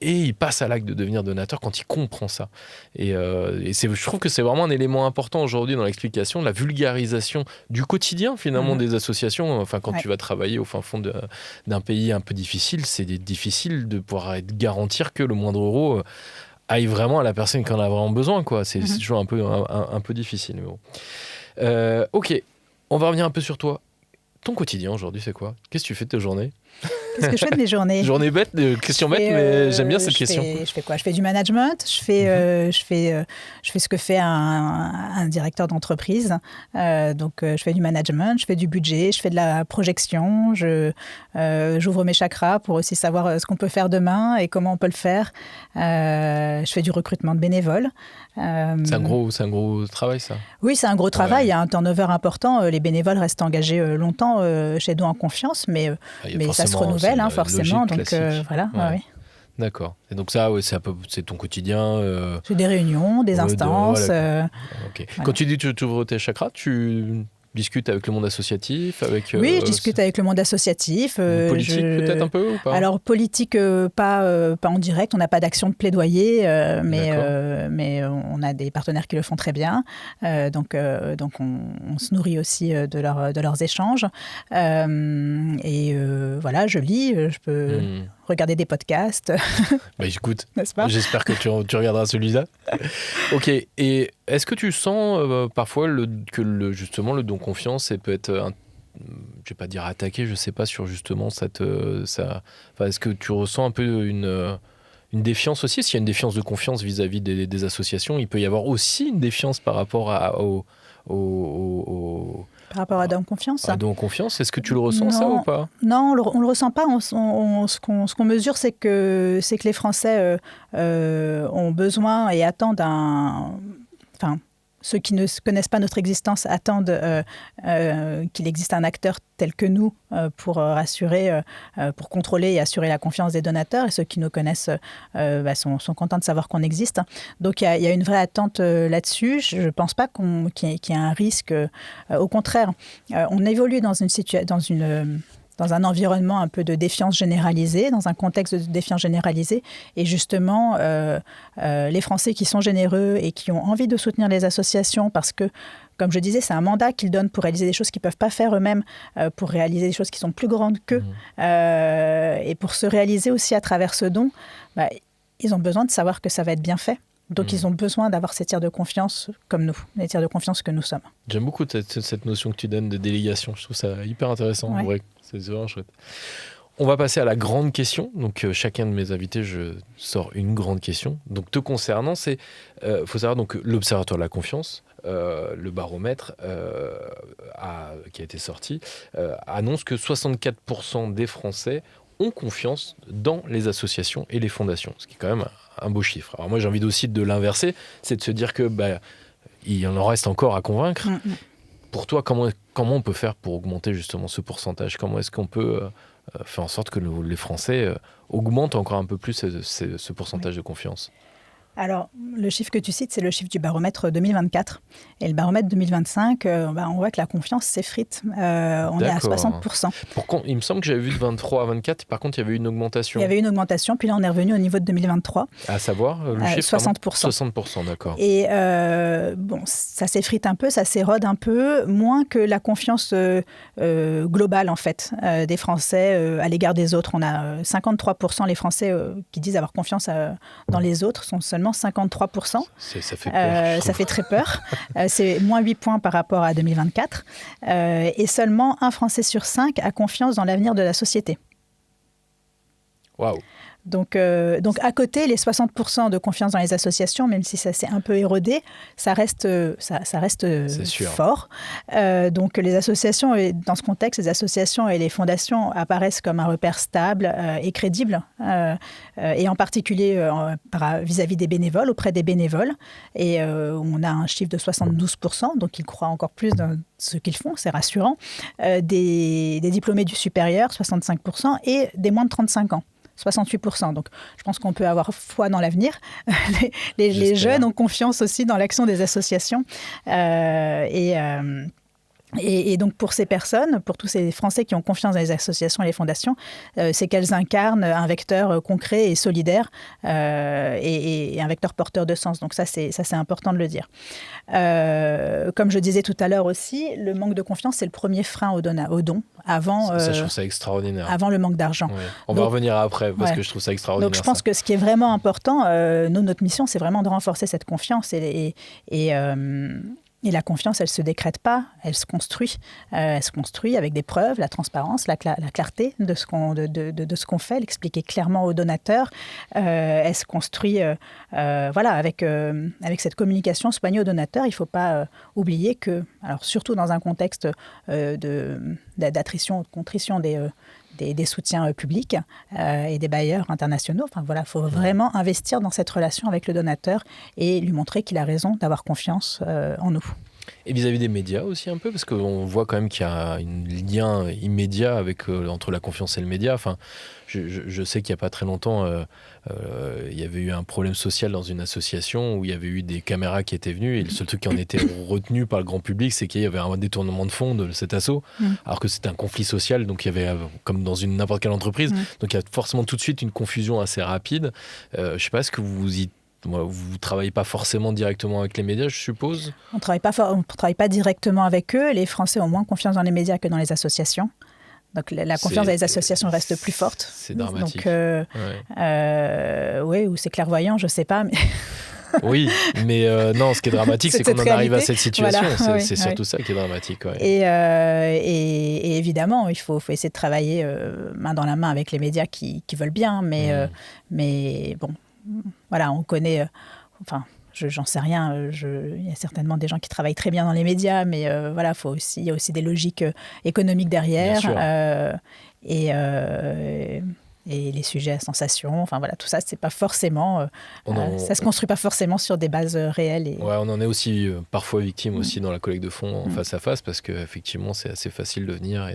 Et il passe à l'acte de devenir donateur quand il comprend ça. Et je trouve que c'est vraiment un élément important aujourd'hui dans l'explication, la vulgarisation du quotidien finalement des associations. Enfin, quand tu vas travailler au fin fond d'un pays un peu difficile, c'est difficile de pouvoir garantir que le moindre euro aille vraiment à la personne qui en a vraiment besoin, quoi. C'est toujours un peu difficile. Mais bon. Ok, on va revenir un peu sur toi. Ton quotidien aujourd'hui, c'est quoi ? Qu'est-ce que tu fais de tes journées ? Qu'est-ce que je fais de mes journées ? Journée bête, question bête, mais j'aime bien cette question. Je fais quoi ? Je fais du management, je fais ce que fait un directeur d'entreprise. Donc, je fais du management, je fais du budget, je fais de la projection, j'ouvre mes chakras pour aussi savoir ce qu'on peut faire demain et comment on peut le faire. Je fais du recrutement de bénévoles. C'est un gros travail, ça ? Oui, c'est un gros travail. Il y a un turnover important. Les bénévoles restent engagés longtemps chez Don en Confiance, mais ça se renouvelle forcément. Donc voilà. Ouais. D'accord. Et donc ça, c'est ton quotidien. C'est des réunions, des instances. Okay. Voilà. Quand tu dis que tu ouvres tes chakras, tu discutes avec le monde associatif, Oui, je discute avec le monde associatif. Politique peut-être un peu ou pas ? Alors politique, pas en direct. On n'a pas d'action de plaidoyer, mais on a des partenaires qui le font très bien. Donc on se nourrit aussi de leurs échanges. Voilà, je lis, je peux regarder des podcasts. Écoute, n'est-ce pas ? J'espère que tu regarderas celui-là. Ok, et est-ce que tu sens parfois que justement le don confiance peut être, je vais pas dire attaqué, je sais pas, sur justement est-ce que tu ressens un peu une défiance aussi ? S'il y a une défiance de confiance vis-à-vis des associations, il peut y avoir aussi une défiance par rapport par rapport à Don Confiance. À Don Confiance, est-ce que tu le ressens ça ou pas ? Non, on le ressent pas. Ce qu'on mesure, c'est que les Français ont besoin et attendent ceux qui ne connaissent pas notre existence attendent qu'il existe un acteur tel que nous pour rassurer, pour contrôler et assurer la confiance des donateurs. Et ceux qui nous connaissent sont contents de savoir qu'on existe. Donc il y a une vraie attente là-dessus. Je ne pense pas qu'il y ait un risque. Au contraire, on évolue dans un environnement un peu de défiance généralisée, dans un contexte de défiance généralisée. Et justement, les Français qui sont généreux et qui ont envie de soutenir les associations parce que, comme je disais, c'est un mandat qu'ils donnent pour réaliser des choses qu'ils ne peuvent pas faire eux-mêmes, pour réaliser des choses qui sont plus grandes qu'eux. Et pour se réaliser aussi à travers ce don, ils ont besoin de savoir que ça va être bien fait. Donc, ils ont besoin d'avoir ces tiers de confiance comme nous, les tiers de confiance que nous sommes. J'aime beaucoup cette notion que tu donnes de délégation. Je trouve ça hyper intéressant. Ouais. En vrai, c'est vraiment chouette. On va passer à la grande question. Donc, chacun de mes invités, je sors une grande question. Donc, te concernant, c'est... faut savoir, donc, l'Observatoire de la confiance, le baromètre qui a été sorti, annonce que 64% des Français ont confiance dans les associations et les fondations, ce qui est quand même un beau chiffre. Alors moi, j'ai envie aussi de l'inverser, c'est de se dire que il en reste encore à convaincre. Pour toi, comment on peut faire pour augmenter justement ce pourcentage ? Comment est-ce qu'on peut faire en sorte que les Français augmentent encore un peu plus ce pourcentage de confiance ? Alors, le chiffre que tu cites, c'est le chiffre du baromètre 2024. Et le baromètre 2025, on voit que la confiance s'effrite. On est à 60%. Il me semble que j'avais vu de 23 à 24. Par contre, il y avait une augmentation. Il y avait une augmentation, puis là, on est revenu au niveau de 2023. À savoir, le chiffre 60%. 60%, d'accord. Et ça s'effrite un peu, ça s'érode un peu, moins que la confiance globale, en fait, des Français à l'égard des autres. On a 53% les Français qui disent avoir confiance dans les autres, sont seulement seulement 53%. Ça fait peur. Ça fait très peur. C'est moins 8 points par rapport à 2024. Et seulement un Français sur 5 a confiance dans l'avenir de la société. Waouh. Donc à côté, les 60% de confiance dans les associations, même si ça s'est un peu érodé, ça reste fort. Donc les associations, dans ce contexte, les associations et les fondations apparaissent comme un repère stable et crédible, et en particulier vis-à-vis des bénévoles, auprès des bénévoles. Et on a un chiffre de 72%, donc ils croient encore plus dans ce qu'ils font, c'est rassurant. Des diplômés du supérieur, 65%, et des moins de 35 ans. 68%. Donc, je pense qu'on peut avoir foi dans l'avenir. Les jeunes ont confiance aussi dans l'action des associations. Et donc, pour ces personnes, pour tous ces Français qui ont confiance dans les associations et les fondations, c'est qu'elles incarnent un vecteur concret et solidaire et un vecteur porteur de sens. Donc ça, c'est important de le dire. Comme je disais tout à l'heure aussi, le manque de confiance, c'est le premier frein au don. Avant, ça, je trouve ça extraordinaire. Avant le manque d'argent. Ouais. On va revenir après, parce que je trouve ça extraordinaire. Donc je pense que ce qui est vraiment important, notre mission, c'est vraiment de renforcer cette confiance et la confiance, elle ne se décrète pas, elle se construit. Elle se construit avec des preuves, la transparence, la clarté de ce qu'on fait, l'expliquer clairement aux donateurs. Elle se construit avec cette communication soignée aux donateurs. Il ne faut pas oublier que, alors surtout dans un contexte d'attrition, de contrition des soutiens publics et des bailleurs internationaux. Enfin, voilà, il faut vraiment investir dans cette relation avec le donateur et lui montrer qu'il a raison d'avoir confiance en nous. Et vis-à-vis des médias aussi un peu, parce qu'on voit quand même qu'il y a un lien immédiat entre la confiance et le média. Enfin, je sais qu'il n'y a pas très longtemps, il y avait eu un problème social dans une association où il y avait eu des caméras qui étaient venues et le seul truc qui en était retenu par le grand public, c'est qu'il y avait un détournement de fonds de cet asso, alors que c'était un conflit social, donc il y avait, comme dans n'importe quelle entreprise, donc il y a forcément tout de suite une confusion assez rapide. Je ne sais pas, est-ce que vous ne travaillez pas forcément directement avec les médias, je suppose ? On ne travaille pas directement avec eux. Les Français ont moins confiance dans les médias que dans les associations. Donc la confiance dans les associations reste plus forte. C'est dramatique. Donc, oui, ou c'est clairvoyant, je ne sais pas. Mais... Oui, mais non, ce qui est dramatique, c'est qu'on en arrive à cette situation. Voilà, c'est surtout ça qui est dramatique. Ouais. Et évidemment, il faut essayer de travailler main dans la main avec les médias qui veulent bien. Mais bon, voilà, on connaît... j'en sais rien. Il y a certainement des gens qui travaillent très bien dans les médias, mais voilà, il y a aussi des logiques économiques derrière. Et les sujets à sensation, enfin voilà, tout ça, c'est pas forcément, ça se construit pas forcément sur des bases réelles. Ouais, on en est aussi parfois victime aussi dans la collecte de fonds en face à face, parce que effectivement, c'est assez facile de venir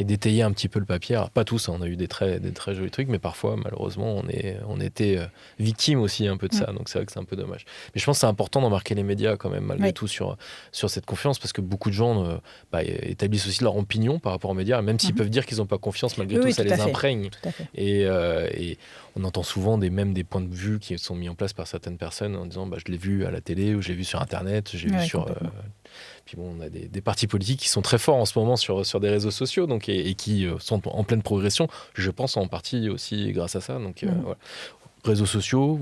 et d'étayer un petit peu le papier. Alors, pas tous, on a eu des très jolis trucs, mais parfois, malheureusement, on était victime aussi un peu de ça. Donc c'est vrai que c'est un peu dommage. Mais je pense que c'est important d'embarquer les médias quand même, malgré tout, sur cette confiance, parce que beaucoup de gens établissent aussi leur opinion par rapport aux médias, même s'ils peuvent dire qu'ils n'ont pas confiance, malgré tout, ça les imprègne. Et on entend souvent des points de vue qui sont mis en place par certaines personnes en disant je l'ai vu à la télé, ou je l'ai vu sur Internet, j'ai vu sur... Puis bon, on a des partis politiques qui sont très forts en ce moment sur des réseaux sociaux, donc, et qui sont en pleine progression, je pense en partie aussi grâce à ça. Donc, voilà. Réseaux sociaux,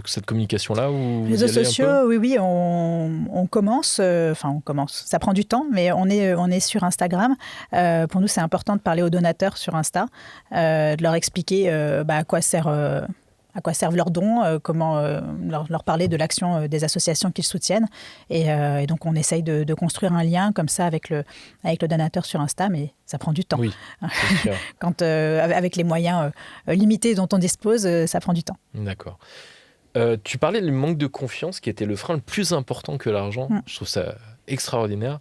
cette communication-là Réseaux sociaux, oui, on commence. On commence. Ça prend du temps, mais on est sur Instagram. Pour nous, c'est important de parler aux donateurs sur Insta, de leur expliquer à quoi servent leurs dons, comment leur parler de l'action des associations qu'ils soutiennent. Et donc, on essaye de construire un lien comme ça avec le donateur sur Insta, mais ça prend du temps. Oui, c'est sûr. Avec les moyens limités dont on dispose, ça prend du temps. D'accord. Tu parlais du manque de confiance qui était le frein le plus important que l'argent. Je trouve ça extraordinaire.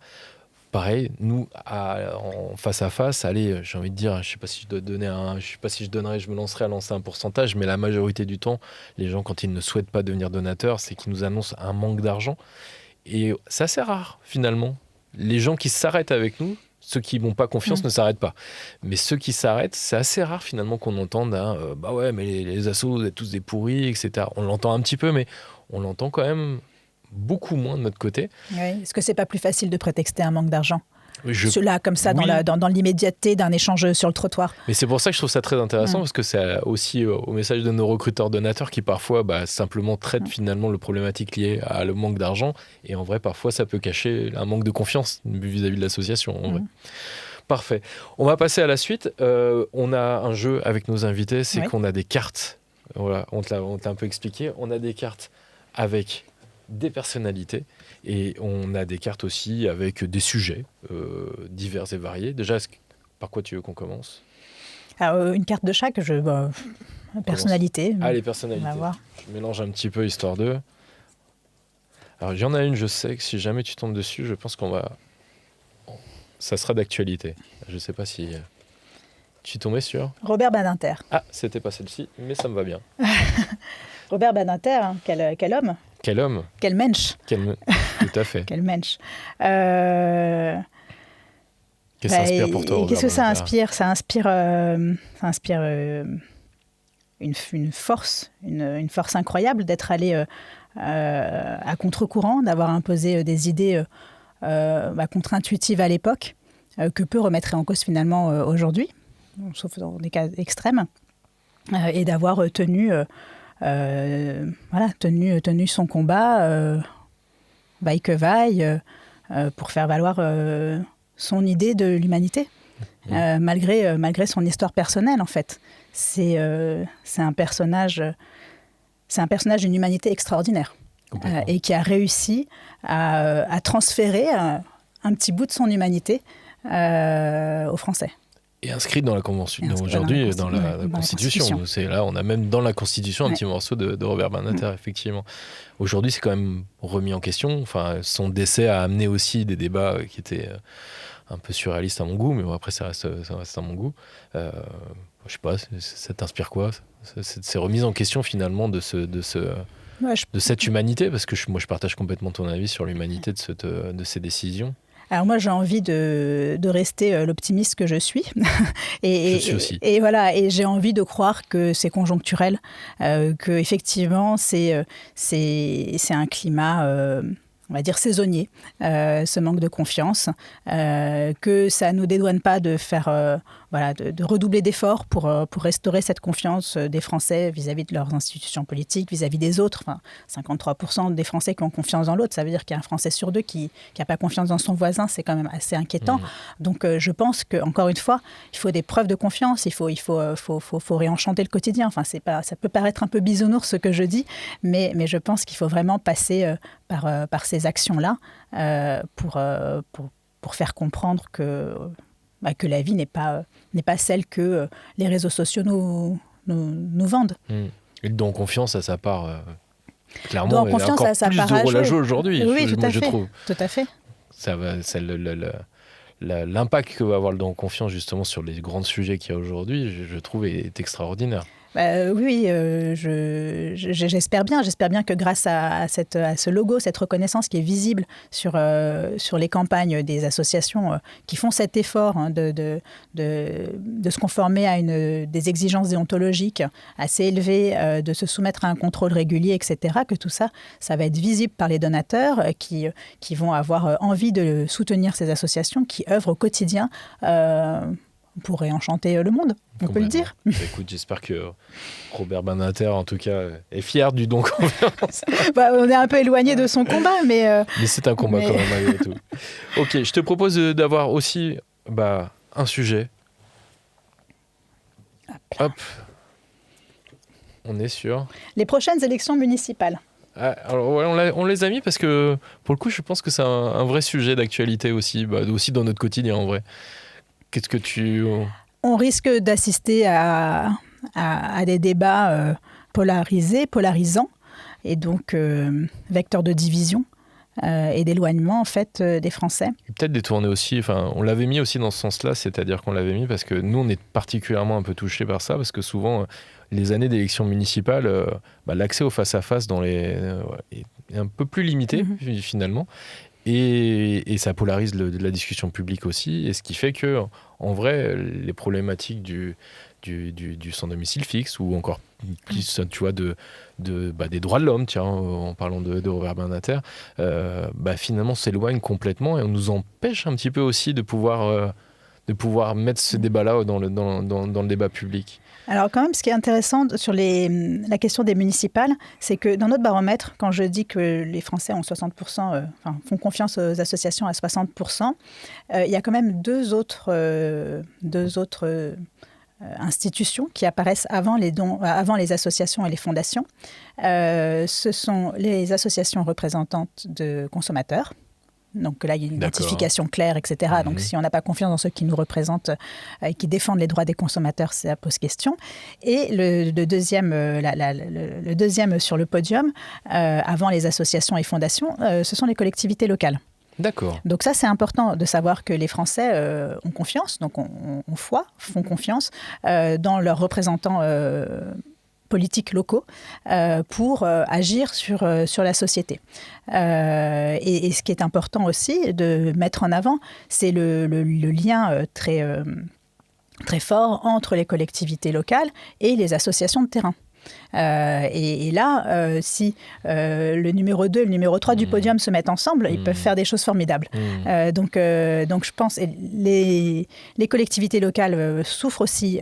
Pareil, nous, en face à face, allez, j'ai envie de dire, je sais pas si je me lancerai à lancer un pourcentage, mais la majorité du temps, les gens, quand ils ne souhaitent pas devenir donateurs, c'est qu'ils nous annoncent un manque d'argent. Et c'est assez rare, finalement. Les gens qui s'arrêtent avec nous, ceux qui n'ont pas confiance ne s'arrêtent pas. Mais ceux qui s'arrêtent, c'est assez rare, finalement, qu'on entende ouais, mais les assos, vous êtes tous des pourris, etc. On l'entend un petit peu, mais on l'entend quand même beaucoup moins de notre côté. Oui. Est-ce que c'est pas plus facile de prétexter un manque d'argent ? Cela, comme ça, oui. dans l'immédiateté d'un échange sur le trottoir. Mais c'est pour ça que je trouve ça très intéressant, parce que c'est aussi au message de nos recruteurs donateurs qui parfois simplement traitent finalement le problématique liée à le manque d'argent. Et en vrai, parfois, ça peut cacher un manque de confiance vis-à-vis de l'association. En vrai. Parfait. On va passer à la suite. On a un jeu avec nos invités, c'est qu'on a des cartes. Voilà, on te l'a un peu expliqué. On a des cartes avec des personnalités et on a des cartes aussi avec des sujets divers et variés. Déjà, par quoi tu veux qu'on commence ? Alors, une carte de chaque, personnalité. Les personnalités. On va voir. Je mélange un petit peu histoire d'eux. Alors, il y en a une, je sais que si jamais tu tombes dessus, je pense ça sera d'actualité. Je ne sais pas si tu es tombé sur... Robert Badinter. Ah, c'était pas celle-ci, mais ça me va bien. Robert Badinter, hein, quel homme. Quel homme. Quel mensch. Tout à fait. Quel mensch. Qu'est-ce que ça inspire pour toi, Robert Qu'est-ce que ça Badinter ? Ça inspire une force incroyable d'être allé à contre-courant, d'avoir imposé des idées contre-intuitives à l'époque, que peu remettraient en cause finalement aujourd'hui, sauf dans des cas extrêmes, et d'avoir tenu son combat, vaille que vaille, pour faire valoir son idée de l'humanité, malgré son histoire personnelle en fait. C'est un personnage d'une humanité extraordinaire et qui a réussi à transférer un petit bout de son humanité aux Français. Et inscrit dans la Convention, aujourd'hui dans la Constitution. C'est là, on a même dans la Constitution un petit morceau de Robert Badinter, effectivement. Aujourd'hui, c'est quand même remis en question. Enfin, son décès a amené aussi des débats qui étaient un peu surréalistes à mon goût, mais bon, après, ça reste à mon goût. Je sais pas, ça t'inspire quoi ? C'est remise en question finalement de cette humanité, parce que moi, je partage complètement ton avis sur l'humanité de ces décisions. Alors moi, j'ai envie de rester l'optimiste que je suis. Je suis aussi. Et voilà, et j'ai envie de croire que c'est conjoncturel, que effectivement c'est un climat, on va dire saisonnier, ce manque de confiance, que ça nous dédouane pas de faire, de redoubler d'efforts pour restaurer cette confiance des Français vis-à-vis de leurs institutions politiques, vis-à-vis des autres. Enfin, 53% des Français qui ont confiance dans l'autre, ça veut dire qu'il y a un Français sur deux qui n'a pas confiance dans son voisin, c'est quand même assez inquiétant. Donc je pense qu'encore une fois, il faut des preuves de confiance, il faut réenchanter le quotidien. Enfin, ça peut paraître un peu bisounours ce que je dis, mais je pense qu'il faut vraiment passer par ces actions-là pour faire comprendre que la vie n'est pas celle que les réseaux sociaux nous vendent. Et donc confiance à sa part, clairement, donc, confiance encore à sa plus part de rôle à jouer aujourd'hui, oui, je trouve. Tout à fait. L'impact que va avoir le don confiance justement sur les grands sujets qu'il y a aujourd'hui, je trouve, est extraordinaire. Oui, j'espère bien que grâce à ce logo, cette reconnaissance qui est visible sur les campagnes des associations qui font cet effort de se conformer à des exigences déontologiques assez élevées, de se soumettre à un contrôle régulier, etc., que tout ça va être visible par les donateurs qui vont avoir envie de soutenir ces associations qui œuvrent au quotidien pour réenchanter le monde, on peut le dire. Écoute, j'espère que Robert Badinter, en tout cas, est fier du don confiance. On est un peu éloigné de son combat, mais... Mais c'est un combat quand même, malgré tout. Ok, je te propose d'avoir aussi un sujet. Hop. On est sur... les prochaines élections municipales. Alors, on les a mis parce que, pour le coup, je pense que c'est un vrai sujet d'actualité aussi, aussi dans notre quotidien, en vrai. Qu'est-ce que on risque d'assister à des débats polarisants, et donc vecteurs de division et d'éloignement en fait des Français. Et peut-être détourner aussi, on l'avait mis aussi dans ce sens-là, c'est-à-dire qu'on l'avait mis parce que nous, on est particulièrement un peu touchés par ça, parce que souvent, les années d'élections municipales, l'accès au face-à-face est un peu plus limité, finalement. Et ça polarise la discussion publique aussi, et ce qui fait que, en vrai, les problématiques du sans domicile fixe, ou encore plus tu vois, des droits de l'homme, tiens, en parlant de Robert Badinter, finalement s'éloigne complètement et on nous empêche un petit peu aussi de pouvoir mettre ce débat-là dans le débat public. Alors quand même, ce qui est intéressant sur la question des municipales, c'est que dans notre baromètre, quand je dis que les Français ont 60%, font confiance aux associations à 60%, il y a quand même deux autres institutions qui apparaissent avant les associations et les fondations. Ce sont les associations représentantes de consommateurs. Donc là, il y a une identification claire, etc. Donc si on n'a pas confiance dans ceux qui nous représentent et qui défendent les droits des consommateurs, ça pose question. Et le deuxième sur le podium, avant les associations et fondations, ce sont les collectivités locales. D'accord. Donc ça, c'est important de savoir que les Français ont confiance, donc font confiance dans leurs représentants politiques locaux pour agir sur la société. Et ce qui est important aussi de mettre en avant, c'est le lien très fort entre les collectivités locales et les associations de terrain. Et là, si le numéro 2 et le numéro 3 du podium se mettent ensemble, ils peuvent faire des choses formidables. Donc je pense que les collectivités locales souffrent aussi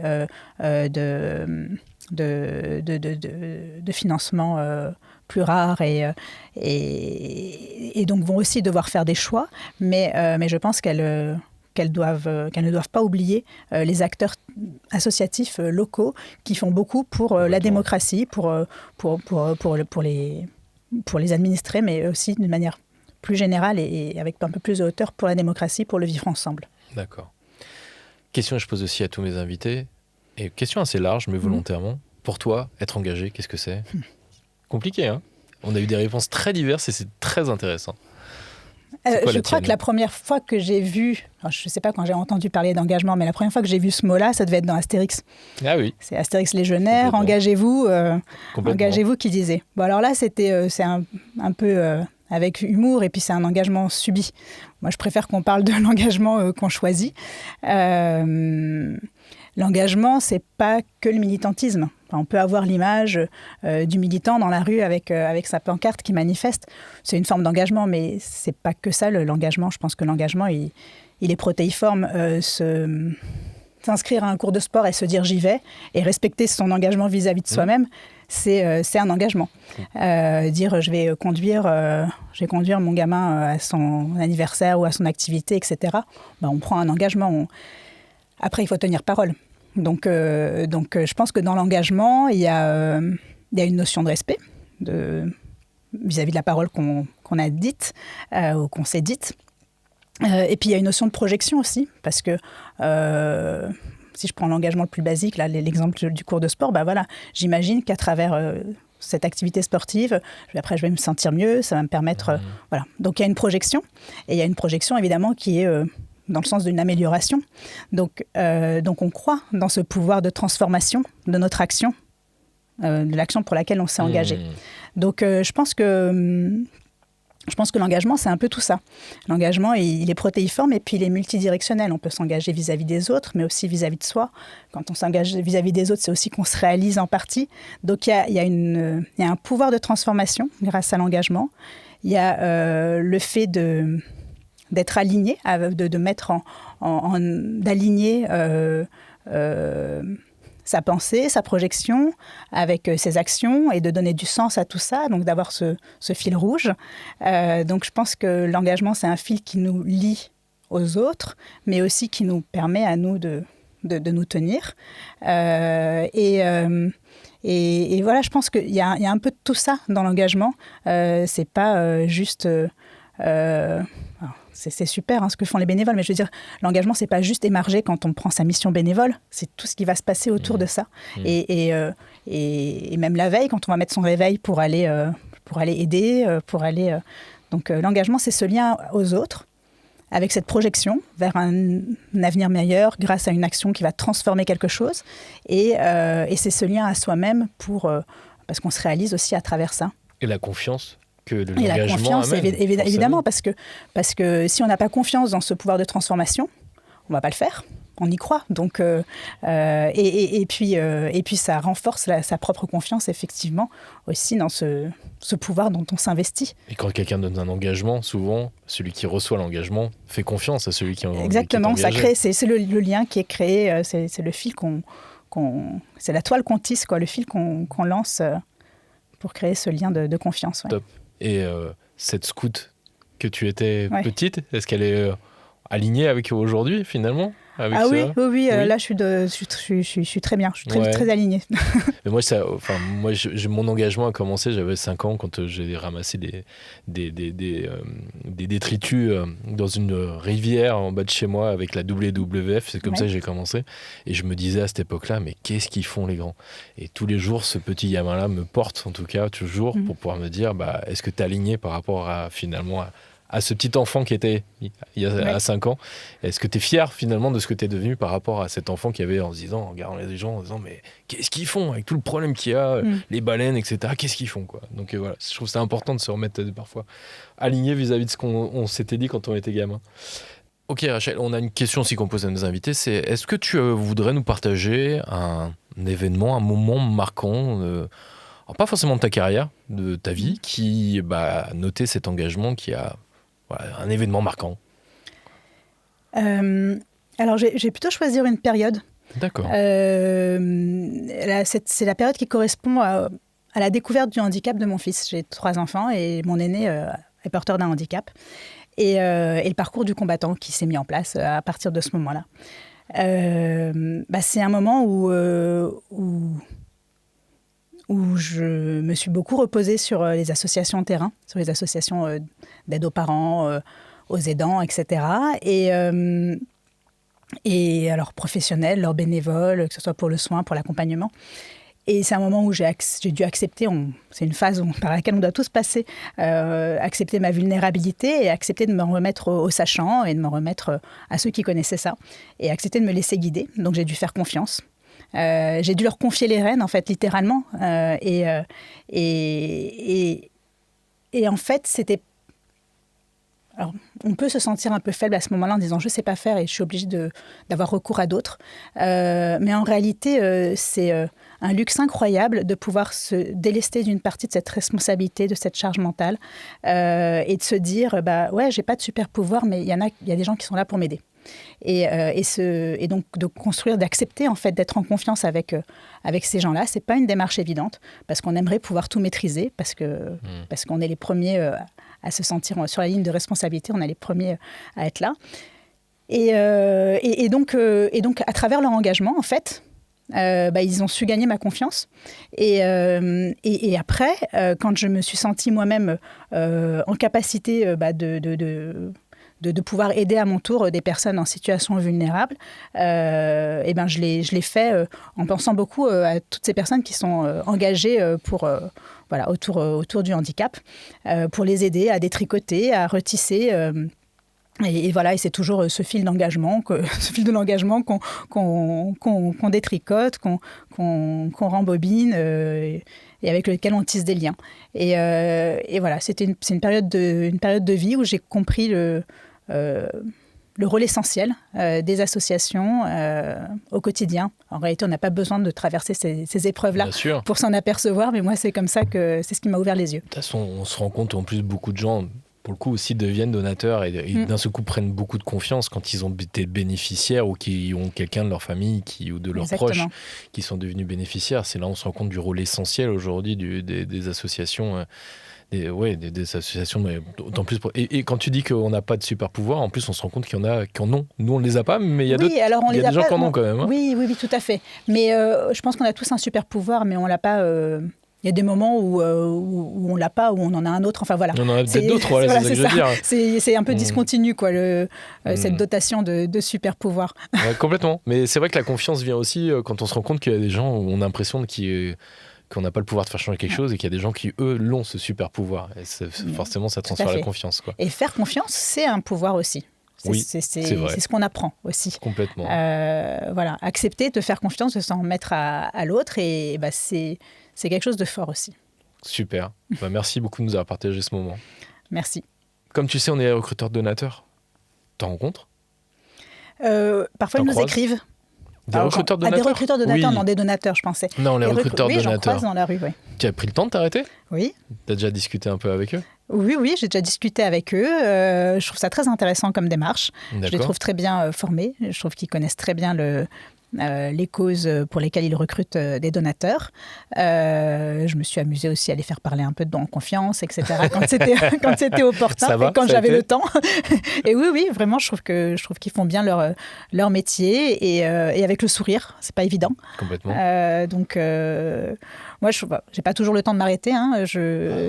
de financement plus rares et donc vont aussi devoir faire des choix. Mais je pense qu'elles ne doivent pas oublier les acteurs associatifs locaux qui font beaucoup pour la démocratie, pour les administrés, mais aussi d'une manière plus générale et avec un peu plus de hauteur pour la démocratie, pour le vivre ensemble. D'accord. Question que je pose aussi à tous mes invités, et question assez large, mais volontairement. Pour toi, être engagé, qu'est-ce que c'est ? Compliqué, hein ? On a eu des réponses très diverses et c'est très intéressant. Je crois que la première fois que j'ai vu, je ne sais pas quand j'ai entendu parler d'engagement, mais la première fois que j'ai vu ce mot-là, ça devait être dans Astérix. Ah oui. C'est Astérix Légionnaire, engagez-vous qui disait. Bon alors là, c'est un peu avec humour et puis c'est un engagement subi. Moi, je préfère qu'on parle de l'engagement qu'on choisit. L'engagement, c'est pas que le militantisme. Enfin, on peut avoir l'image du militant dans la rue avec sa pancarte qui manifeste. C'est une forme d'engagement, mais c'est pas que ça, l'engagement. Je pense que l'engagement, il est protéiforme. S'inscrire à un cours de sport et se dire j'y vais et respecter son engagement vis-à-vis de soi-même, c'est un engagement. Dire je vais conduire mon gamin à son anniversaire ou à son activité, etc. On prend un engagement. Après, il faut tenir parole. Donc, je pense que dans l'engagement, il y a une notion de respect vis-à-vis de la parole qu'on a dite ou qu'on s'est dite. Et puis, il y a une notion de projection aussi, parce que si je prends l'engagement le plus basique, là, l'exemple du cours de sport, j'imagine qu'à travers cette activité sportive, après, je vais me sentir mieux, ça va me permettre... voilà. Donc, il y a une projection, et il y a une projection, évidemment, qui est... dans le sens d'une amélioration. Donc on croit dans ce pouvoir de transformation de notre action, de l'action pour laquelle on s'est engagé. Donc je pense que l'engagement, c'est un peu tout ça. L'engagement, il est protéiforme et puis il est multidirectionnel. On peut s'engager vis-à-vis des autres, mais aussi vis-à-vis de soi. Quand on s'engage vis-à-vis des autres, c'est aussi qu'on se réalise en partie. Donc il y a un pouvoir de transformation grâce à l'engagement. Il y a le fait d'être aligné, de mettre d'aligner sa pensée, sa projection avec ses actions et de donner du sens à tout ça, donc d'avoir ce fil rouge. Donc je pense que l'engagement, c'est un fil qui nous lie aux autres, mais aussi qui nous permet à nous de nous tenir. Et voilà, je pense qu'il y a un peu de tout ça dans l'engagement. C'est pas juste... c'est super ce que font les bénévoles, mais je veux dire, l'engagement, c'est pas juste émarger quand on prend sa mission bénévole, c'est tout ce qui va se passer autour de ça. Et même la veille, quand on va mettre son réveil pour aller aider, donc l'engagement, c'est ce lien aux autres, avec cette projection vers un avenir meilleur grâce à une action qui va transformer quelque chose. Et c'est ce lien à soi-même parce qu'on se réalise aussi à travers ça. Et la confiance que et la confiance, amène, évidemment, parce que si on n'a pas confiance dans ce pouvoir de transformation, on ne va pas le faire. on y croit. Donc, et puis ça renforce sa propre confiance, effectivement, aussi dans ce pouvoir dont on s'investit. Et quand quelqu'un donne un engagement, souvent, celui qui reçoit l'engagement fait confiance à celui qui est engagé. Exactement, ça crée, c'est le lien qui est créé, c'est le fil c'est la toile qu'on tisse, quoi, le fil qu'on lance pour créer ce lien de confiance. Ouais. Top. Et cette scout que tu étais petite, est-ce qu'elle est alignée avec aujourd'hui, finalement avec oui. Là, je suis très bien. Je suis très alignée. Mais moi, mon engagement a commencé, j'avais 5 ans, quand j'ai ramassé des détritus dans une rivière en bas de chez moi avec la WWF. C'est comme ça que j'ai commencé. Et je me disais à cette époque-là, mais qu'est-ce qu'ils font, les grands ? Et tous les jours, ce petit gamin-là me porte, en tout cas, toujours, pour pouvoir me dire, est-ce que tu es aligné par rapport à ce petit enfant qui était à 5 ans. Est-ce que tu es fier finalement de ce que tu es devenu par rapport à cet enfant qui avait, en regardant les gens, en disant mais qu'est-ce qu'ils font avec tout le problème qu'il y a, les baleines, etc. Qu'est-ce qu'ils font, quoi. Donc voilà, je trouve que c'est important de se remettre parfois aligné vis-à-vis de ce qu'on s'était dit quand on était gamin. Ok Rachel, on a une question aussi qu'on pose à nos invités, c'est est-ce que tu voudrais nous partager un événement, un moment marquant alors pas forcément de ta carrière, de ta vie, qui a noté cet engagement, qui a un événement marquant. Alors, j'ai plutôt choisir une période. D'accord. C'est la période qui correspond à la découverte du handicap de mon fils. J'ai 3 enfants et mon aîné est porteur d'un handicap. Et le parcours du combattant qui s'est mis en place à partir de ce moment-là. C'est un moment où je me suis beaucoup reposée sur les associations de terrain, sur les associations d'aide aux parents, aux aidants, etc. Et alors professionnels, leurs bénévoles, que ce soit pour le soin, pour l'accompagnement. Et c'est un moment où j'ai dû accepter, c'est une phase par laquelle on doit tous passer, accepter ma vulnérabilité et accepter de me remettre aux sachants et de me remettre à ceux qui connaissaient ça. Et accepter de me laisser guider. Donc j'ai dû faire confiance. J'ai dû leur confier les rênes, en fait, littéralement. Et en fait, c'était... Alors, on peut se sentir un peu faible à ce moment-là en disant « je ne sais pas faire et je suis obligée d'avoir recours à d'autres ». Mais en réalité, c'est un luxe incroyable de pouvoir se délester d'une partie de cette responsabilité, de cette charge mentale et de se dire « ouais, je n'ai pas de super pouvoir, mais il y a des gens qui sont là pour m'aider ». Et donc de construire, d'accepter en fait d'être en confiance avec ces gens-là, c'est pas une démarche évidente parce qu'on aimerait pouvoir tout maîtriser, parce qu'on est les premiers à se sentir sur la ligne de responsabilité, on est les premiers à être là. Et donc à travers leur engagement en fait, ils ont su gagner ma confiance. Et après, quand je me suis sentie moi-même en capacité de pouvoir aider à mon tour des personnes en situation vulnérable, je l'ai fait en pensant beaucoup à toutes ces personnes qui sont engagées autour du handicap, pour les aider à détricoter, à retisser. Et c'est toujours ce fil d'engagement, de l'engagement qu'on détricote, qu'on rembobine et avec lequel on tisse des liens. Et voilà, c'est une période de vie où j'ai compris le rôle essentiel des associations au quotidien. En réalité, on n'a pas besoin de traverser ces épreuves-là pour s'en apercevoir, mais moi, c'est comme ça que c'est ce qui m'a ouvert les yeux. De toute façon, on se rend compte, en plus, beaucoup de gens, pour le coup, aussi deviennent donateurs et d'un seul coup prennent beaucoup de confiance quand ils ont été bénéficiaires ou qui ont quelqu'un de leur famille ou de leurs proches qui sont devenus bénéficiaires. C'est là où on se rend compte du rôle essentiel aujourd'hui des associations. Des associations, mais d'autant plus. Et quand tu dis qu'on n'a pas de super pouvoir, en plus on se rend compte qu'il y en a qui en ont. Nous on ne les a pas, mais il y a des gens qui en ont quand même. Hein. Oui, tout à fait. Mais je pense qu'on a tous un super pouvoir, mais on l'a pas. Il y a des moments où on l'a pas, où on en a un autre. Enfin voilà. On en a peut-être d'autres. C'est ça que je veux dire. C'est un peu discontinu, quoi, cette dotation de super pouvoir. Ouais, complètement. Mais c'est vrai que la confiance vient aussi quand on se rend compte qu'il y a des gens où on a l'impression qu'on n'a pas le pouvoir de faire changer quelque chose et qu'il y a des gens qui, eux, l'ont, ce super pouvoir. Et forcément, ça transfère la confiance. Quoi. Et faire confiance, c'est un pouvoir aussi. C'est ce qu'on apprend aussi. Complètement. Accepter de faire confiance, de s'en mettre à l'autre, et c'est quelque chose de fort aussi. Super. Merci beaucoup de nous avoir partagé ce moment. Merci. Comme tu sais, on est recruteur donateurs. T'en rencontres ? Parfois, ils nous écrivent. Des recruteurs donateurs? Des recruteurs donateurs, non, des donateurs, je pensais. Non, les recruteurs donateurs. J'en croise dans la rue, oui. Tu as pris le temps de t'arrêter? Oui. Tu as déjà discuté un peu avec eux? Oui, j'ai déjà discuté avec eux. Je trouve ça très intéressant comme démarche. Je les trouve très bien formés. Je trouve qu'ils connaissent très bien les causes pour lesquelles ils recrutent des donateurs. Je me suis amusée aussi à les faire parler un peu de dons en confiance, etc. quand c'était opportun et quand j'avais le temps. Et oui, vraiment, je trouve qu'ils font bien leur métier et avec le sourire. C'est pas évident. Complètement. Donc, moi, j'ai pas toujours le temps de m'arrêter.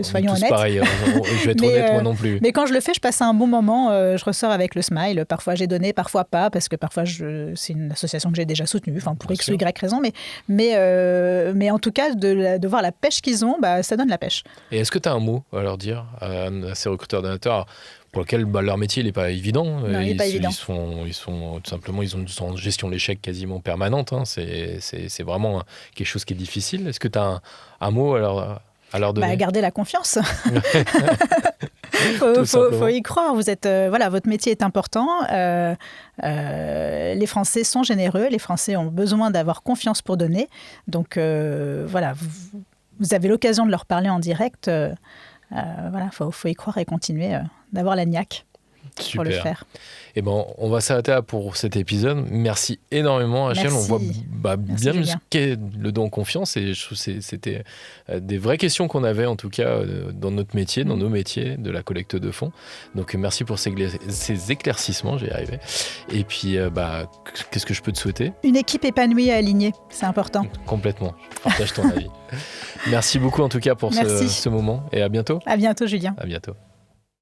Soyons honnêtes. Pareil. Je vais être honnête, moi non plus. Mais quand je le fais, je passe un bon moment. Je ressors avec le smile. Parfois, j'ai donné, parfois pas, parce que parfois, c'est une association que j'ai déjà soutenue, pour X ou Y raison. Mais en tout cas, de voir la pêche qu'ils ont, ça donne la pêche. Et est-ce que tu as un mot à leur dire à ces recruteurs donateurs pour lesquels leur métier n'est pas évident? Non, il n'est pas évident. Ils sont tout simplement, ils ont une gestion de l'échec quasiment permanente. C'est vraiment quelque chose qui est difficile. Est-ce que tu as un mot à leur donner? Garder la confiance. faut y croire. Vous êtes, votre métier est important. Les Français sont généreux. Les Français ont besoin d'avoir confiance pour donner. Donc, vous avez l'occasion de leur parler en direct. Faut y croire et continuer d'avoir la niaque. Super. Pour le faire. Et on va s'arrêter là pour cet épisode. Merci énormément, Rachel. Merci. On voit bien ce qu'est le don en confiance. Et je trouve que c'était des vraies questions qu'on avait, en tout cas, dans notre métier, dans nos métiers de la collecte de fonds. Donc, merci pour ces éclaircissements, j'y arrivé. Et puis, qu'est-ce que je peux te souhaiter? Une équipe épanouie et alignée, c'est important. Complètement. Je partage ton avis. Merci beaucoup, en tout cas, pour ce moment. Et à bientôt. À bientôt, Julien. À bientôt.